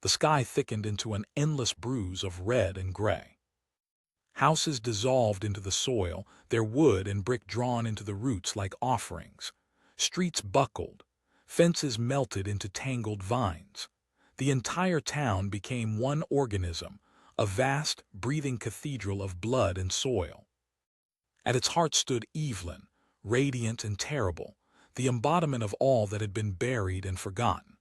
The sky thickened into an endless bruise of red and gray. Houses dissolved into the soil, their wood and brick drawn into the roots like offerings. Streets buckled. Fences melted into tangled vines. The entire town became one organism, a vast, breathing cathedral of blood and soil. At its heart stood Evelyn, radiant and terrible, the embodiment of all that had been buried and forgotten.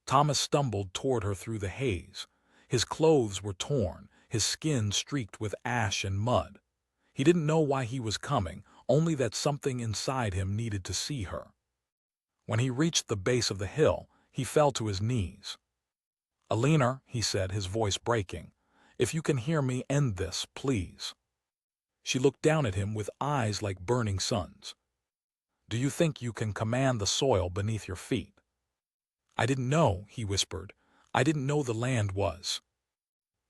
Thomas stumbled toward her through the haze. His clothes were torn, his skin streaked with ash and mud. He didn't know why he was coming, only that something inside him needed to see her. When he reached the base of the hill, he fell to his knees. "Eleanor," he said, his voice breaking, "if you can hear me, end this, please." She looked down at him with eyes like burning suns. "Do you think you can command the soil beneath your feet?" "I didn't know," he whispered. "I didn't know the land was."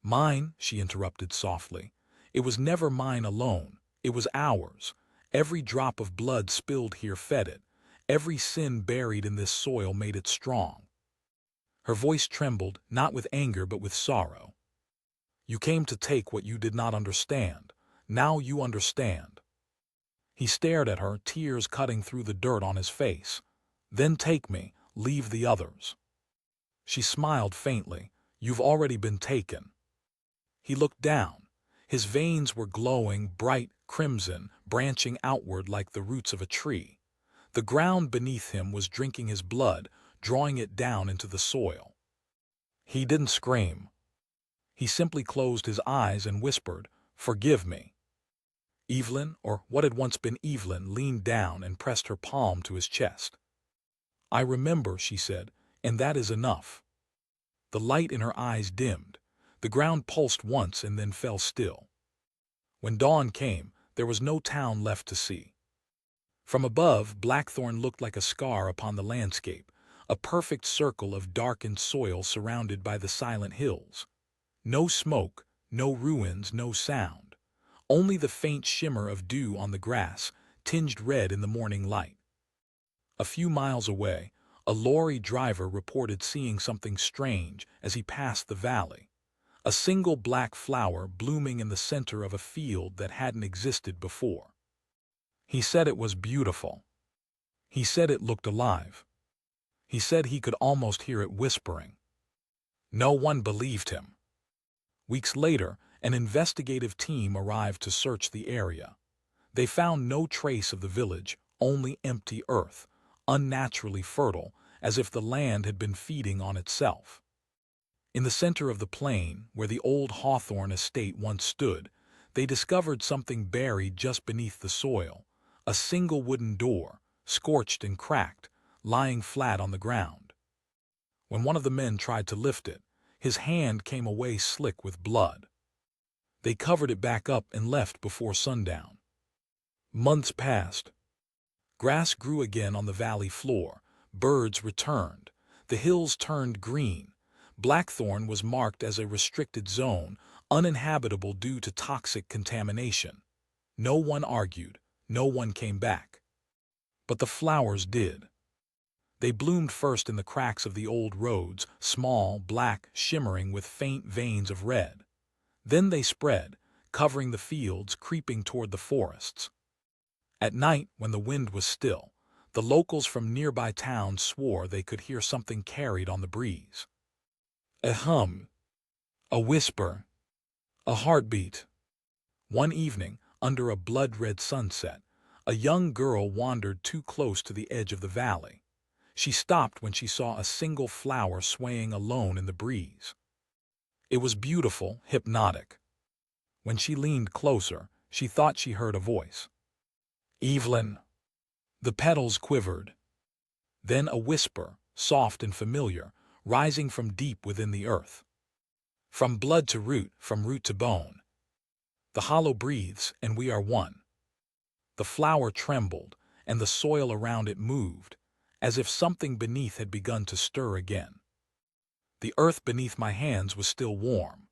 "Mine," she interrupted softly. "It was never mine alone. It was ours. Every drop of blood spilled here fed it. Every sin buried in this soil made it strong." Her voice trembled, not with anger but with sorrow. "You came to take what you did not understand. Now you understand." He stared at her, tears cutting through the dirt on his face. "Then take me, leave the others." She smiled faintly. "You've already been taken." He looked down. His veins were glowing, bright crimson, branching outward like the roots of a tree. The ground beneath him was drinking his blood, drawing it down into the soil. He didn't scream. He simply closed his eyes and whispered, "Forgive me." Evelyn, or what had once been Evelyn, leaned down and pressed her palm to his chest. "I remember," she said, "and that is enough." The light in her eyes dimmed. The ground pulsed once and then fell still. When dawn came, there was no town left to see. From above, Blackthorn looked like a scar upon the landscape, a perfect circle of darkened soil surrounded by the silent hills. No smoke, no ruins, no sound. Only the faint shimmer of dew on the grass, tinged red in the morning light. A few miles away, a lorry driver reported seeing something strange as he passed the valley. A single black flower blooming in the center of a field that hadn't existed before. He said it was beautiful. He said it looked alive. He said he could almost hear it whispering. No one believed him. Weeks later, an investigative team arrived to search the area. They found no trace of the village, only empty earth, unnaturally fertile, as if the land had been feeding on itself. In the center of the plain, where the old Hawthorn estate once stood, they discovered something buried just beneath the soil, a single wooden door, scorched and cracked, lying flat on the ground. When one of the men tried to lift it, his hand came away slick with blood. They covered it back up and left before sundown. Months passed. Grass grew again on the valley floor. Birds returned. The hills turned green. Blackthorn was marked as a restricted zone, uninhabitable due to toxic contamination. No one argued. No one came back. But the flowers did. They bloomed first in the cracks of the old roads, small, black, shimmering with faint veins of red. Then they spread, covering the fields, creeping toward the forests. At night, when the wind was still, the locals from nearby towns swore they could hear something carried on the breeze. A hum, a whisper, a heartbeat. One evening, under a blood-red sunset, a young girl wandered too close to the edge of the valley. She stopped when she saw a single flower swaying alone in the breeze. It was beautiful, hypnotic. When she leaned closer, she thought she heard a voice. "Evelyn." The petals quivered. Then a whisper, soft and familiar, rising from deep within the earth. From blood to root, from root to bone. The hollow breathes, and we are one. The flower trembled, and the soil around it moved, as if something beneath had begun to stir again. The earth beneath my hands was still warm.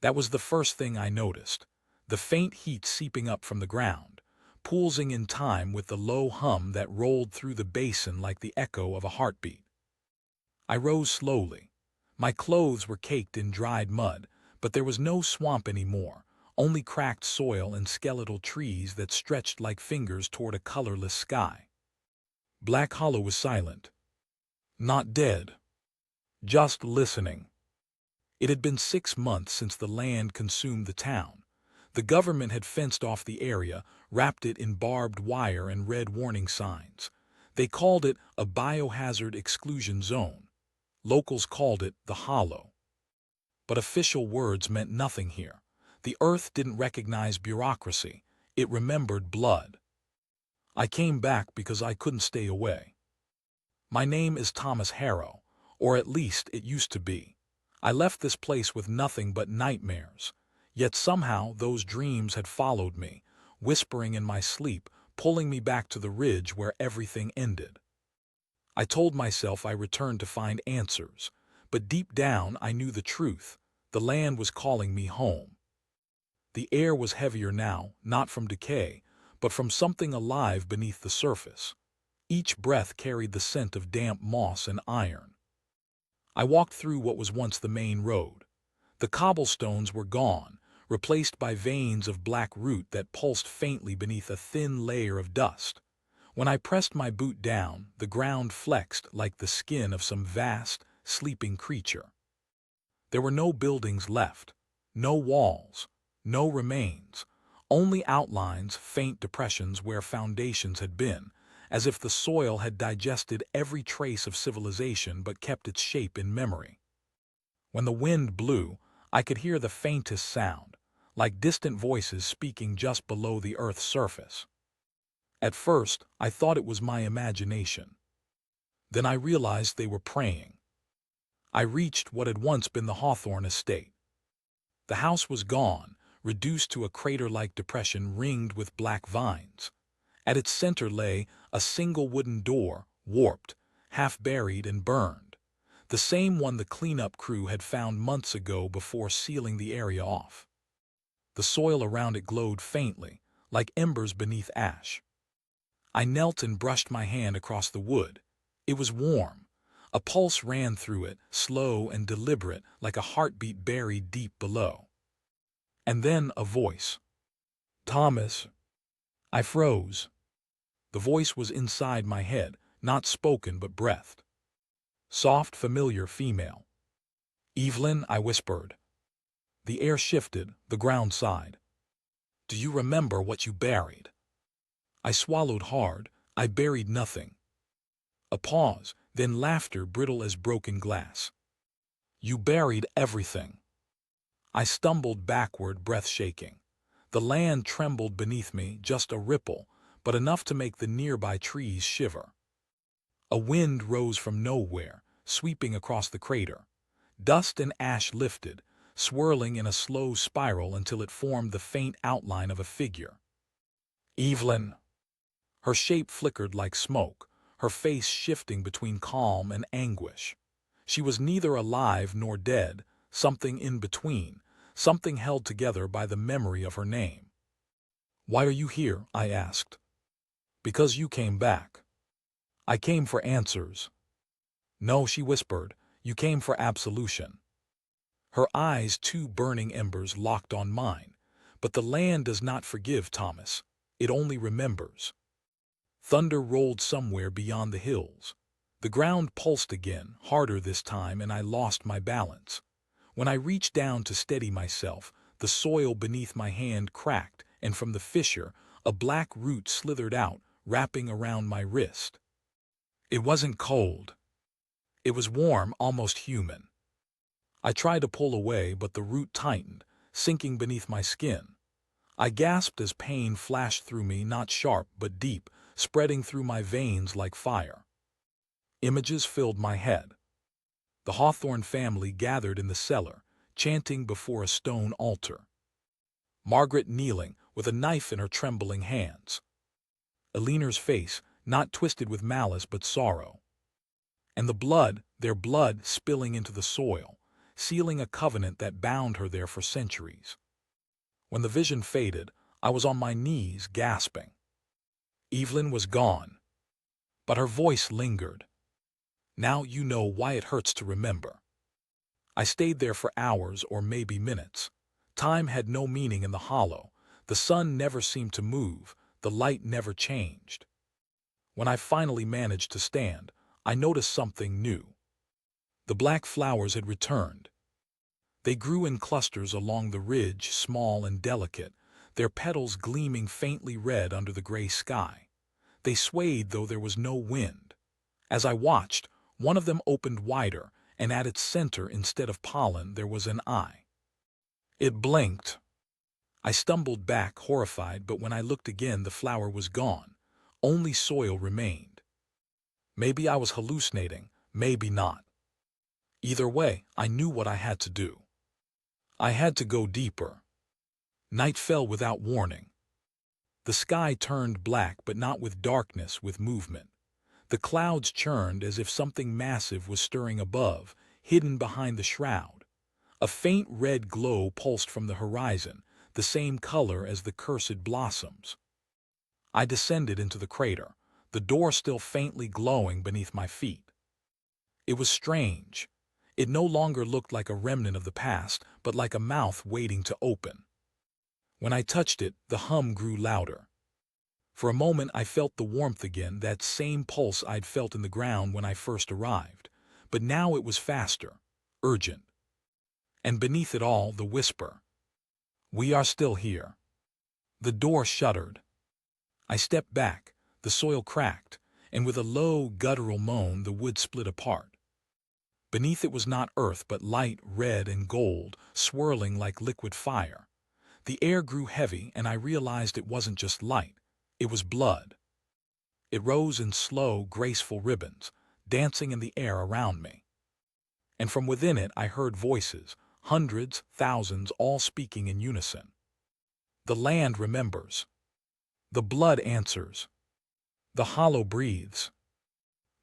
That was the first thing I noticed, the faint heat seeping up from the ground, pulsing in time with the low hum that rolled through the basin like the echo of a heartbeat. I rose slowly. My clothes were caked in dried mud, but there was no swamp anymore, only cracked soil and skeletal trees that stretched like fingers toward a colorless sky. Black Hollow was silent. Not dead. Just listening. It had been 6 months since the land consumed the town. The government had fenced off the area, wrapped it in barbed wire and red warning signs. They called it a biohazard exclusion zone. Locals called it the Hollow. But official words meant nothing here. The earth didn't recognize bureaucracy. It remembered blood. I came back because I couldn't stay away. My name is Thomas Harrow, or at least it used to be. I left this place with nothing but nightmares. Yet somehow those dreams had followed me, whispering in my sleep, pulling me back to the ridge where everything ended. I told myself I returned to find answers, but deep down I knew the truth. The land was calling me home. The air was heavier now, not from decay, but from something alive beneath the surface. Each breath carried the scent of damp moss and iron. I walked through what was once the main road. The cobblestones were gone, replaced by veins of black root that pulsed faintly beneath a thin layer of dust. When I pressed my boot down, the ground flexed like the skin of some vast, sleeping creature. There were no buildings left, no walls, no remains, only outlines, faint depressions where foundations had been, as if the soil had digested every trace of civilization but kept its shape in memory. When the wind blew, I could hear the faintest sound, like distant voices speaking just below the earth's surface. At first, I thought it was my imagination. Then I realized they were praying. I reached what had once been the Hawthorn estate. The house was gone, reduced to a crater-like depression ringed with black vines. At its center lay a single wooden door, warped, half-buried and burned, the same one the cleanup crew had found months ago before sealing the area off. The soil around it glowed faintly, like embers beneath ash. I knelt and brushed my hand across the wood. It was warm. A pulse ran through it, slow and deliberate, like a heartbeat buried deep below. And then a voice. "Thomas." I froze. The voice was inside my head, not spoken but breathed. Soft, familiar female. "Evelyn," I whispered. The air shifted, the ground sighed. "Do you remember what you buried?" I swallowed hard. I buried nothing. A pause, then laughter brittle as broken glass. "You buried everything." I stumbled backward, breath shaking. The land trembled beneath me, just a ripple, but enough to make the nearby trees shiver. A wind rose from nowhere, sweeping across the crater. Dust and ash lifted, swirling in a slow spiral until it formed the faint outline of a figure. "Evelyn." Her shape flickered like smoke, her face shifting between calm and anguish. She was neither alive nor dead, something in between, something held together by the memory of her name. "Why are you here?" I asked. "Because you came back." I came for answers. No, she whispered, you came for absolution. Her eyes, two burning embers, locked on mine. But the land does not forgive, Thomas. It only remembers. Thunder rolled somewhere beyond the hills. The ground pulsed again, harder this time, and I lost my balance. When I reached down to steady myself, the soil beneath my hand cracked, and from the fissure, a black root slithered out, wrapping around my wrist. It wasn't cold. It was warm, almost human. I tried to pull away, but the root tightened, sinking beneath my skin. I gasped as pain flashed through me, not sharp but deep, spreading through my veins like fire. Images filled my head. The Hawthorn family gathered in the cellar, chanting before a stone altar. Margaret kneeling, with a knife in her trembling hands. Eleanor's face, not twisted with malice but sorrow. And the blood, their blood, spilling into the soil, sealing a covenant that bound her there for centuries. When the vision faded, I was on my knees, gasping. Evelyn was gone. But her voice lingered. Now you know why it hurts to remember. I stayed there for hours or maybe minutes. Time had no meaning in the hollow. The sun never seemed to move. The light never changed. When I finally managed to stand, I noticed something new. The black flowers had returned. They grew in clusters along the ridge, small and delicate, their petals gleaming faintly red under the gray sky. They swayed though there was no wind. As I watched, one of them opened wider, and at its center, instead of pollen, there was an eye. It blinked. I stumbled back, horrified, but when I looked again, the flower was gone. Only soil remained. Maybe I was hallucinating, maybe not. Either way, I knew what I had to do. I had to go deeper. Night fell without warning. The sky turned black, but not with darkness, with movement. The clouds churned as if something massive was stirring above, hidden behind the shroud. A faint red glow pulsed from the horizon, the same color as the cursed blossoms. I descended into the crater, the door still faintly glowing beneath my feet. It was strange. It no longer looked like a remnant of the past, but like a mouth waiting to open. When I touched it, the hum grew louder. For a moment I felt the warmth again, that same pulse I'd felt in the ground when I first arrived. But now it was faster, urgent. And beneath it all, the whisper. We are still here. The door shuddered. I stepped back, the soil cracked, and with a low, guttural moan, the wood split apart. Beneath it was not earth, but light, red and gold, swirling like liquid fire. The air grew heavy, and I realized it wasn't just light. It was blood. It rose in slow, graceful ribbons, dancing in the air around me. And from within it I heard voices, hundreds, thousands, all speaking in unison. The land remembers. The blood answers. The hollow breathes.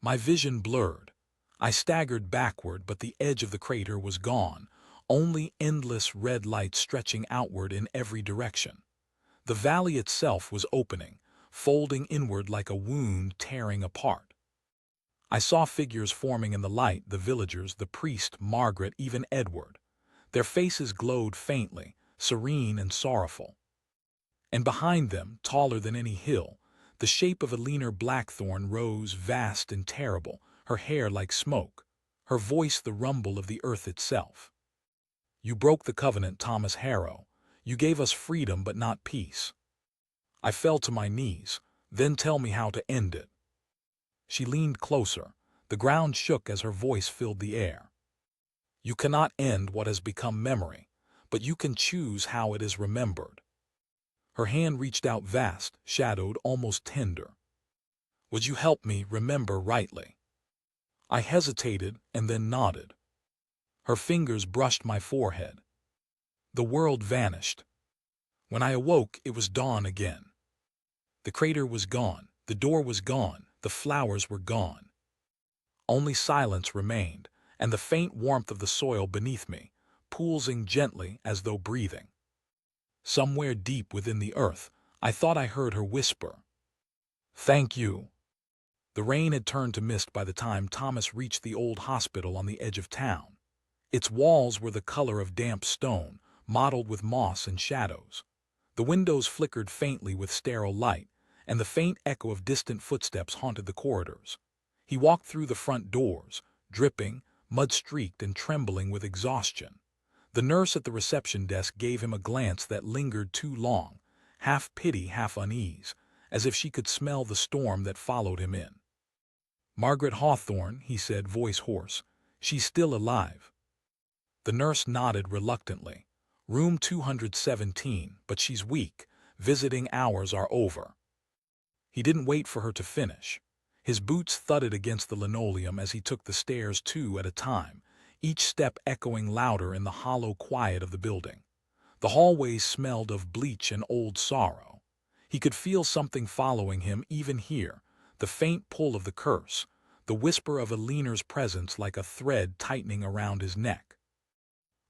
My vision blurred. I staggered backward, but the edge of the crater was gone, only endless red light stretching outward in every direction. The valley itself was opening, folding inward like a wound tearing apart. I saw figures forming in the light, the villagers, the priest, Margaret, even Edward. Their faces glowed faintly, serene and sorrowful. And behind them, taller than any hill, the shape of Eleanor Blackthorn rose, vast and terrible, her hair like smoke, her voice the rumble of the earth itself. You broke the covenant, Thomas Harrow. You gave us freedom but not peace. I fell to my knees. Then tell me how to end it. She leaned closer. The ground shook as her voice filled the air. You cannot end what has become memory, but you can choose how it is remembered. Her hand reached out, vast, shadowed, almost tender. Would you help me remember rightly? I hesitated and then nodded. Her fingers brushed my forehead. The world vanished. When I awoke, it was dawn again. The crater was gone, the door was gone, the flowers were gone. Only silence remained, and the faint warmth of the soil beneath me, pulsing gently as though breathing. Somewhere deep within the earth, I thought I heard her whisper. Thank you. The rain had turned to mist by the time Thomas reached the old hospital on the edge of town. Its walls were the color of damp stone, mottled with moss and shadows. The windows flickered faintly with sterile light, and the faint echo of distant footsteps haunted the corridors. He walked through the front doors, dripping, mud-streaked and trembling with exhaustion. The nurse at the reception desk gave him a glance that lingered too long, half pity, half unease, as if she could smell the storm that followed him in. "Margaret Hawthorn," he said, voice hoarse. "She's still alive." The nurse nodded reluctantly. "Room 217, but she's weak. Visiting hours are over." He didn't wait for her to finish. His boots thudded against the linoleum as he took the stairs 2 at a time, each step echoing louder in the hollow quiet of the building. The hallways smelled of bleach and old sorrow. He could feel something following him even here, the faint pull of the curse, the whisper of Eleanor's presence like a thread tightening around his neck.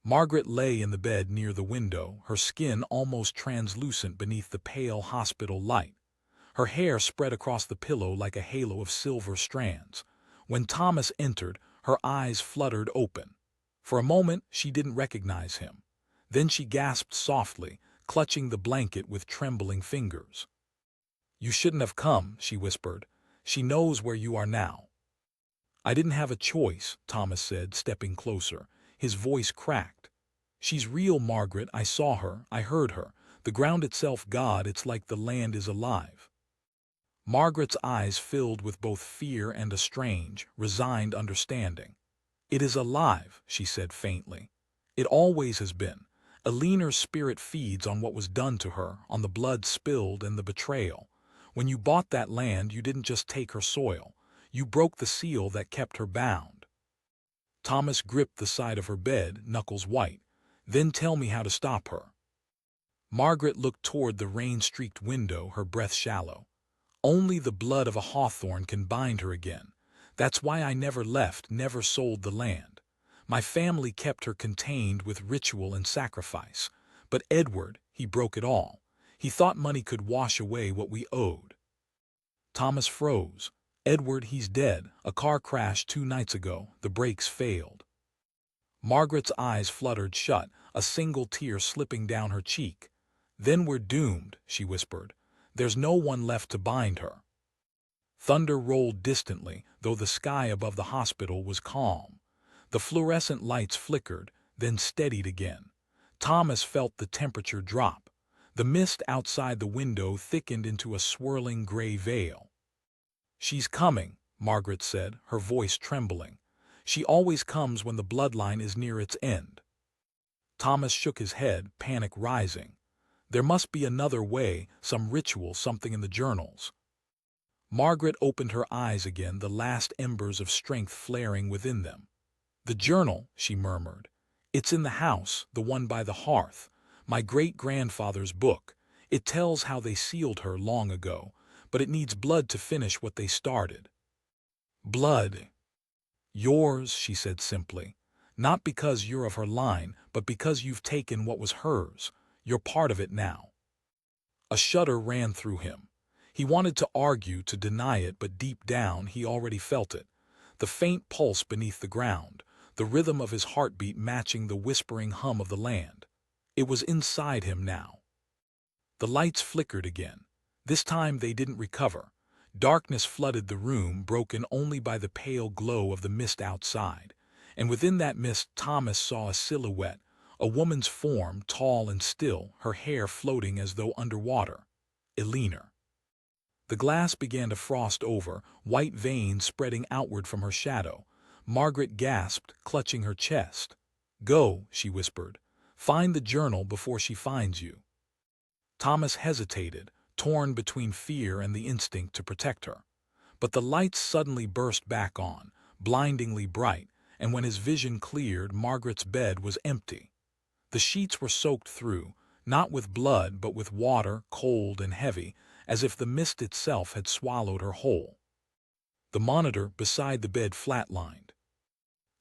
Margaret lay in the bed near the window, her skin almost translucent beneath the pale hospital light. Her hair spread across the pillow like a halo of silver strands. When Thomas entered, her eyes fluttered open. For a moment, she didn't recognize him. Then she gasped softly, clutching the blanket with trembling fingers. "You shouldn't have come," she whispered. "She knows where you are now." "I didn't have a choice," Thomas said, stepping closer. His voice cracked. "She's real, Margaret. I saw her. I heard her. The ground itself, God, it's like the land is alive." Margaret's eyes filled with both fear and a strange, resigned understanding. "It is alive," she said faintly. "It always has been. Eleanor's spirit feeds on what was done to her, on the blood spilled and the betrayal. When you bought that land, you didn't just take her soil. You broke the seal that kept her bound." Thomas gripped the side of her bed, knuckles white. "Then tell me how to stop her." Margaret looked toward the rain-streaked window, her breath shallow. "Only the blood of a Hawthorn can bind her again. That's why I never left, never sold the land. My family kept her contained with ritual and sacrifice. But Edward, he broke it all. He thought money could wash away what we owed." Thomas froze. "Edward, he's dead. A car crash 2 nights ago. The brakes failed." Margaret's eyes fluttered shut, a single tear slipping down her cheek. "Then we're doomed," she whispered. "There's no one left to bind her." Thunder rolled distantly, though the sky above the hospital was calm. The fluorescent lights flickered, then steadied again. Thomas felt the temperature drop. The mist outside the window thickened into a swirling gray veil. "She's coming," Margaret said, her voice trembling. "She always comes when the bloodline is near its end." Thomas shook his head, panic rising. There must be another way, some ritual, something in the journals. Margaret opened her eyes again, the last embers of strength flaring within them. "The journal," she murmured. "It's in the house, the one by the hearth. My great-grandfather's book. It tells how they sealed her long ago, but it needs blood to finish what they started." "Blood." "Yours," she said simply. "Not because you're of her line, but because you've taken what was hers. You're part of it now." A shudder ran through him. He wanted to argue, to deny it, but deep down he already felt it. The faint pulse beneath the ground, the rhythm of his heartbeat matching the whispering hum of the land. It was inside him now. The lights flickered again. This time they didn't recover. Darkness flooded the room, broken only by the pale glow of the mist outside. And within that mist Thomas saw a silhouette, a woman's form, tall and still, her hair floating as though underwater. Eleanor. The glass began to frost over, white veins spreading outward from her shadow. Margaret gasped, clutching her chest. "Go," she whispered. "Find the journal before she finds you." Thomas hesitated, torn between fear and the instinct to protect her. But the lights suddenly burst back on, blindingly bright, and when his vision cleared, Margaret's bed was empty. The sheets were soaked through, not with blood but with water, cold and heavy, as if the mist itself had swallowed her whole. The monitor beside the bed flatlined.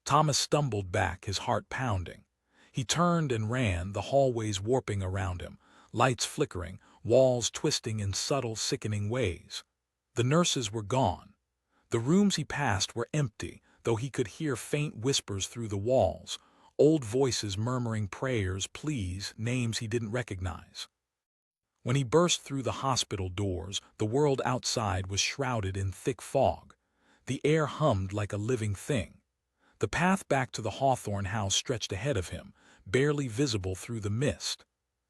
Thomas stumbled back, his heart pounding. He turned and ran, the hallways warping around him, lights flickering, walls twisting in subtle, sickening ways. The nurses were gone. The rooms he passed were empty, though he could hear faint whispers through the walls, old voices murmuring prayers, pleas, names he didn't recognize. When he burst through the hospital doors, the world outside was shrouded in thick fog. The air hummed like a living thing. The path back to the Hawthorn house stretched ahead of him, barely visible through the mist.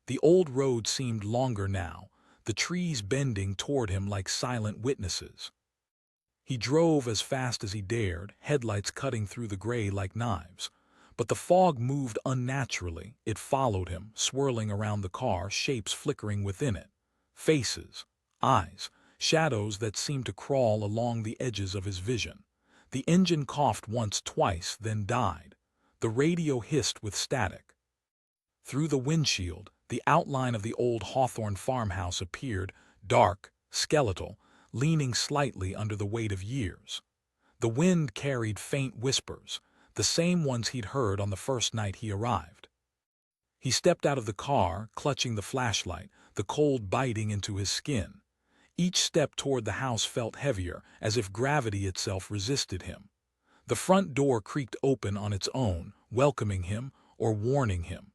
The old road seemed longer now, the trees bending toward him like silent witnesses. He drove as fast as he dared, headlights cutting through the gray like knives. But the fog moved unnaturally. It followed him, swirling around the car, shapes flickering within it. Faces, eyes, shadows that seemed to crawl along the edges of his vision. The engine coughed once, twice, then died. The radio hissed with static. Through the windshield, the outline of the old Hawthorn farmhouse appeared, dark, skeletal, leaning slightly under the weight of years. The wind carried faint whispers, the same ones he'd heard on the first night he arrived. He stepped out of the car, clutching the flashlight, the cold biting into his skin. Each step toward the house felt heavier, as if gravity itself resisted him. The front door creaked open on its own, welcoming him or warning him.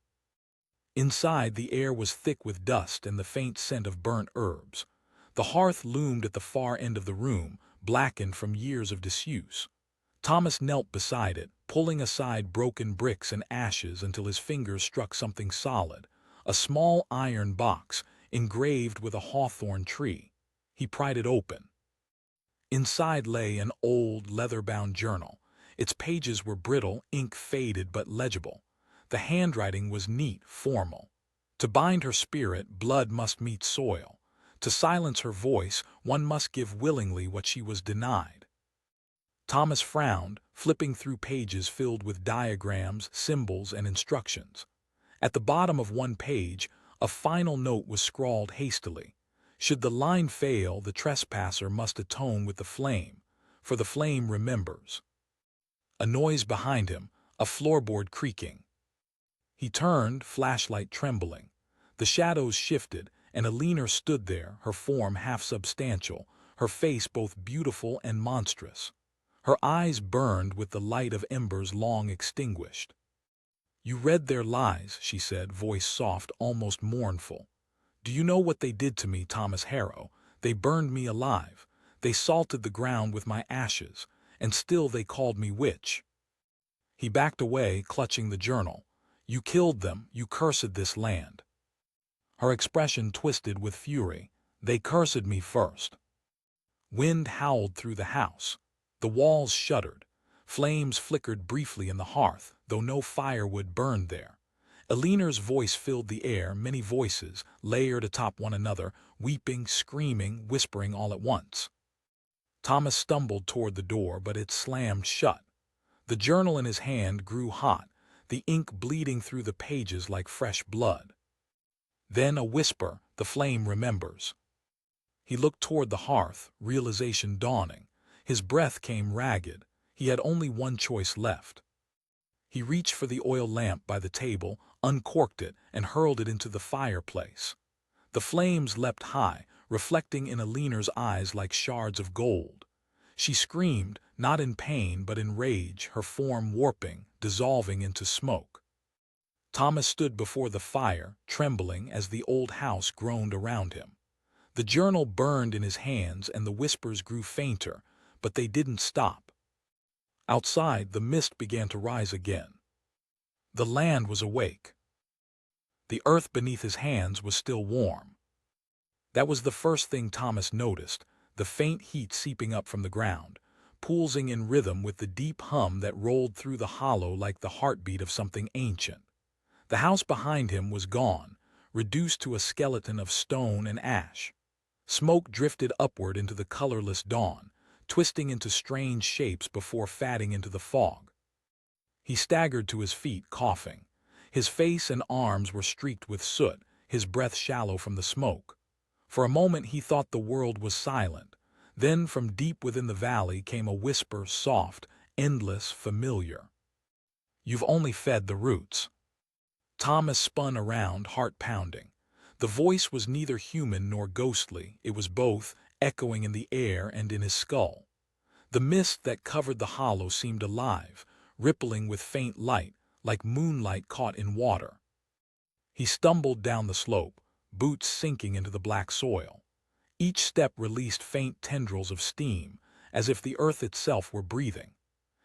Inside, the air was thick with dust and the faint scent of burnt herbs. The hearth loomed at the far end of the room, blackened from years of disuse. Thomas knelt beside it, pulling aside broken bricks and ashes until his fingers struck something solid, a small iron box, engraved with a hawthorn tree. He pried it open. Inside lay an old, leather-bound journal. Its pages were brittle, ink faded but legible. The handwriting was neat, formal. To bind her spirit, blood must meet soil. To silence her voice, one must give willingly what she was denied. Thomas frowned, flipping through pages filled with diagrams, symbols, and instructions. At the bottom of one page, a final note was scrawled hastily. Should the line fail, the trespasser must atone with the flame, for the flame remembers. A noise behind him, a floorboard creaking. He turned, flashlight trembling. The shadows shifted, and Eleanor stood there, her form half-substantial, her face both beautiful and monstrous. Her eyes burned with the light of embers long extinguished. "You read their lies," she said, voice soft, almost mournful. "Do you know what they did to me, Thomas Harrow? They burned me alive. They salted the ground with my ashes, and still they called me witch." He backed away, clutching the journal. "You killed them, you cursed this land." Her expression twisted with fury. "They cursed me first." Wind howled through the house. The walls shuddered. Flames flickered briefly in the hearth, though no firewood burned there. Eleanor's voice filled the air, many voices, layered atop one another, weeping, screaming, whispering all at once. Thomas stumbled toward the door, but it slammed shut. The journal in his hand grew hot, the ink bleeding through the pages like fresh blood. Then a whisper, "The flame remembers." He looked toward the hearth, realization dawning. His breath came ragged. He had only one choice left. He reached for the oil lamp by the table, uncorked it, and hurled it into the fireplace. The flames leapt high, reflecting in Eleanor's eyes like shards of gold. She screamed, not in pain but in rage, her form warping, dissolving into smoke. Thomas stood before the fire, trembling as the old house groaned around him. The journal burned in his hands and the whispers grew fainter, but they didn't stop. Outside, the mist began to rise again. The land was awake. The earth beneath his hands was still warm. That was the first thing Thomas noticed, the faint heat seeping up from the ground, pulsing in rhythm with the deep hum that rolled through the hollow like the heartbeat of something ancient. The house behind him was gone, reduced to a skeleton of stone and ash. Smoke drifted upward into the colorless dawn, twisting into strange shapes before fading into the fog. He staggered to his feet, coughing. His face and arms were streaked with soot, his breath shallow from the smoke. For a moment he thought the world was silent. Then from deep within the valley came a whisper, soft, endless, familiar. "You've only fed the roots." Thomas spun around, heart pounding. The voice was neither human nor ghostly, it was both, echoing in the air and in his skull. The mist that covered the hollow seemed alive, rippling with faint light, like moonlight caught in water. He stumbled down the slope, boots sinking into the black soil. Each step released faint tendrils of steam, as if the earth itself were breathing.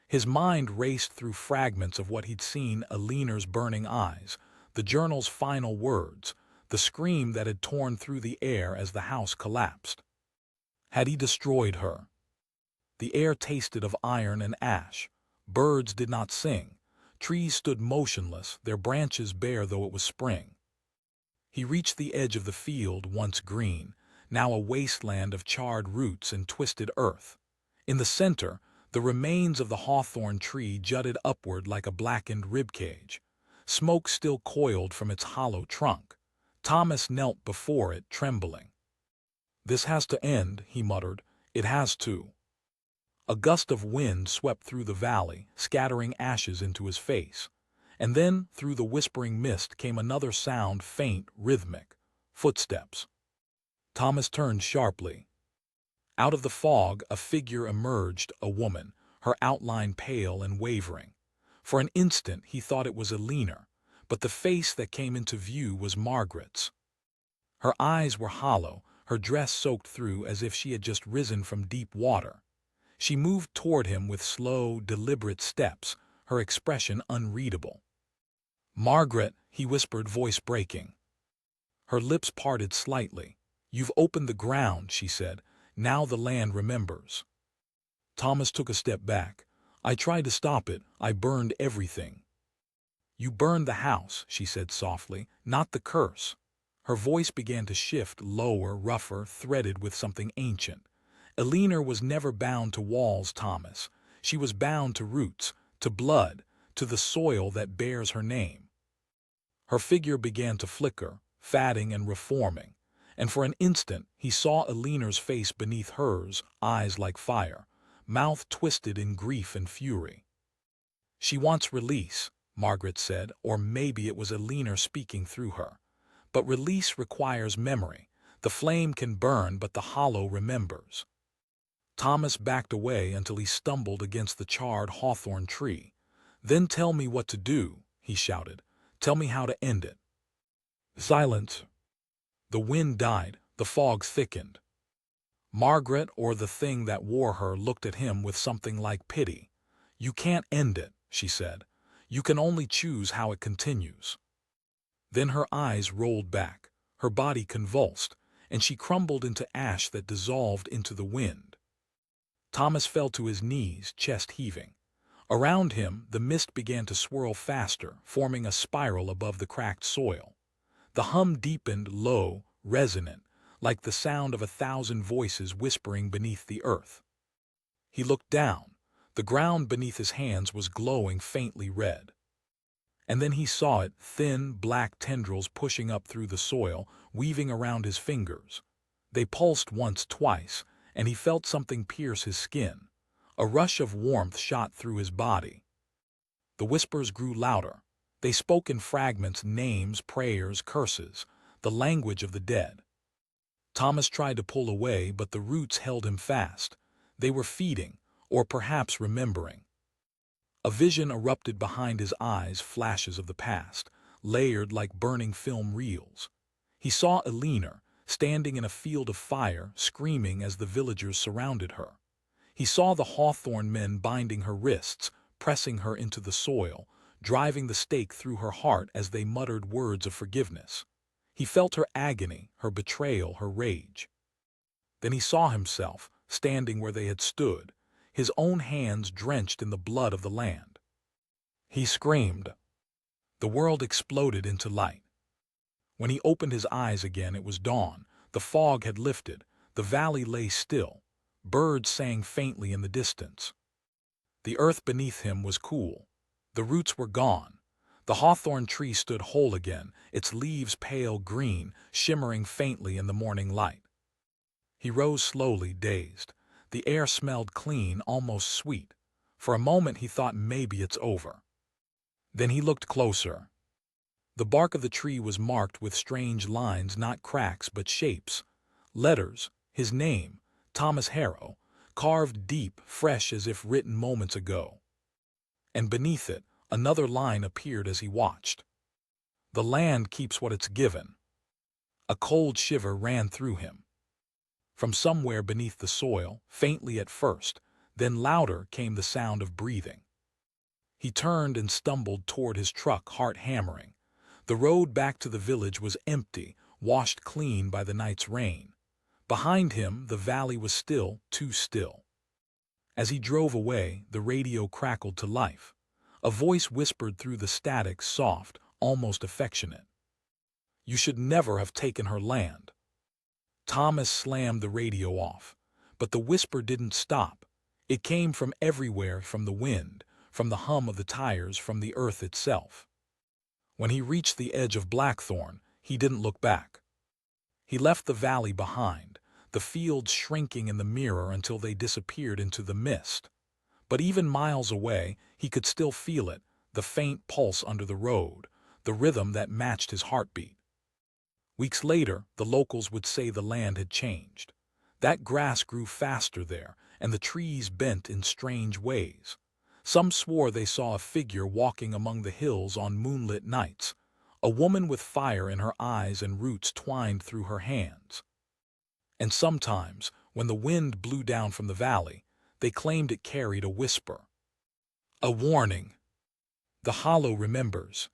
His mind raced through fragments of what he'd seen: Eleanor's burning eyes, the journal's final words, the scream that had torn through the air as the house collapsed. Had he destroyed her? The air tasted of iron and ash. Birds did not sing. Trees stood motionless, their branches bare though it was spring. He reached the edge of the field, once green, now a wasteland of charred roots and twisted earth. In the center, the remains of the hawthorn tree jutted upward like a blackened ribcage. Smoke still coiled from its hollow trunk. Thomas knelt before it, trembling. "This has to end," he muttered. "It has to." A gust of wind swept through the valley, scattering ashes into his face. And then, through the whispering mist, came another sound, faint, rhythmic. Footsteps. Thomas turned sharply. Out of the fog, a figure emerged, a woman, her outline pale and wavering. For an instant, he thought it was Eleanor, but the face that came into view was Margaret's. Her eyes were hollow, her dress soaked through as if she had just risen from deep water. She moved toward him with slow, deliberate steps, her expression unreadable. "Margaret," he whispered, voice breaking. Her lips parted slightly. "You've opened the ground," she said. "Now the land remembers." Thomas took a step back. "I tried to stop it. I burned everything." "You burned the house," she said softly, "not the curse." Her voice began to shift, lower, rougher, threaded with something ancient. Eleanor was never bound to walls, Thomas. She was bound to roots, to blood, to the soil that bears her name. Her figure began to flicker, fading and reforming, and for an instant he saw Eleanor's face beneath hers, eyes like fire, mouth twisted in grief and fury. "She wants release," Margaret said, or maybe it was Eleanor speaking through her. "But release requires memory. The flame can burn, but the hollow remembers." Thomas backed away until he stumbled against the charred hawthorn tree. "Then tell me what to do," he shouted. "Tell me how to end it." Silence. The wind died, the fog thickened. Margaret, or the thing that wore her, looked at him with something like pity. "You can't end it," she said. "You can only choose how it continues." Then her eyes rolled back, her body convulsed, and she crumbled into ash that dissolved into the wind. Thomas fell to his knees, chest heaving. Around him, the mist began to swirl faster, forming a spiral above the cracked soil. The hum deepened, low, resonant, like the sound of 1,000 voices whispering beneath the earth. He looked down. The ground beneath his hands was glowing faintly red. And then he saw it, thin, black tendrils pushing up through the soil, weaving around his fingers. They pulsed once, twice, and he felt something pierce his skin. A rush of warmth shot through his body. The whispers grew louder. They spoke in fragments, names, prayers, curses, the language of the dead. Thomas tried to pull away, but the roots held him fast. They were feeding, or perhaps remembering. A vision erupted behind his eyes, flashes of the past, layered like burning film reels. He saw Eleanor, standing in a field of fire, screaming as the villagers surrounded her. He saw the hawthorn men binding her wrists, pressing her into the soil, driving the stake through her heart as they muttered words of forgiveness. He felt her agony, her betrayal, her rage. Then he saw himself, standing where they had stood, his own hands drenched in the blood of the land. He screamed. The world exploded into light. When he opened his eyes again, it was dawn. The fog had lifted. The valley lay still. Birds sang faintly in the distance. The earth beneath him was cool. The roots were gone. The hawthorn tree stood whole again, its leaves pale green, shimmering faintly in the morning light. He rose slowly, dazed. The air smelled clean, almost sweet. For a moment he thought maybe it's over. Then he looked closer. The bark of the tree was marked with strange lines, not cracks but shapes. Letters, his name, Thomas Harrow, carved deep, fresh as if written moments ago. And beneath it, another line appeared as he watched. "The land keeps what it's given." A cold shiver ran through him. From somewhere beneath the soil, faintly at first, then louder came the sound of breathing. He turned and stumbled toward his truck, heart hammering. The road back to the village was empty, washed clean by the night's rain. Behind him, the valley was still, too still. As he drove away, the radio crackled to life. A voice whispered through the static, soft, almost affectionate. "You should never have taken her land." Thomas slammed the radio off, but the whisper didn't stop. It came from everywhere, from the wind, from the hum of the tires, from the earth itself. When he reached the edge of Blackthorn, he didn't look back. He left the valley behind, the fields shrinking in the mirror until they disappeared into the mist. But even miles away, he could still feel it, the faint pulse under the road, the rhythm that matched his heartbeat. Weeks later, the locals would say the land had changed. That grass grew faster there, and the trees bent in strange ways. Some swore they saw a figure walking among the hills on moonlit nights, a woman with fire in her eyes and roots twined through her hands. And sometimes, when the wind blew down from the valley, they claimed it carried a whisper. A warning. The hollow remembers.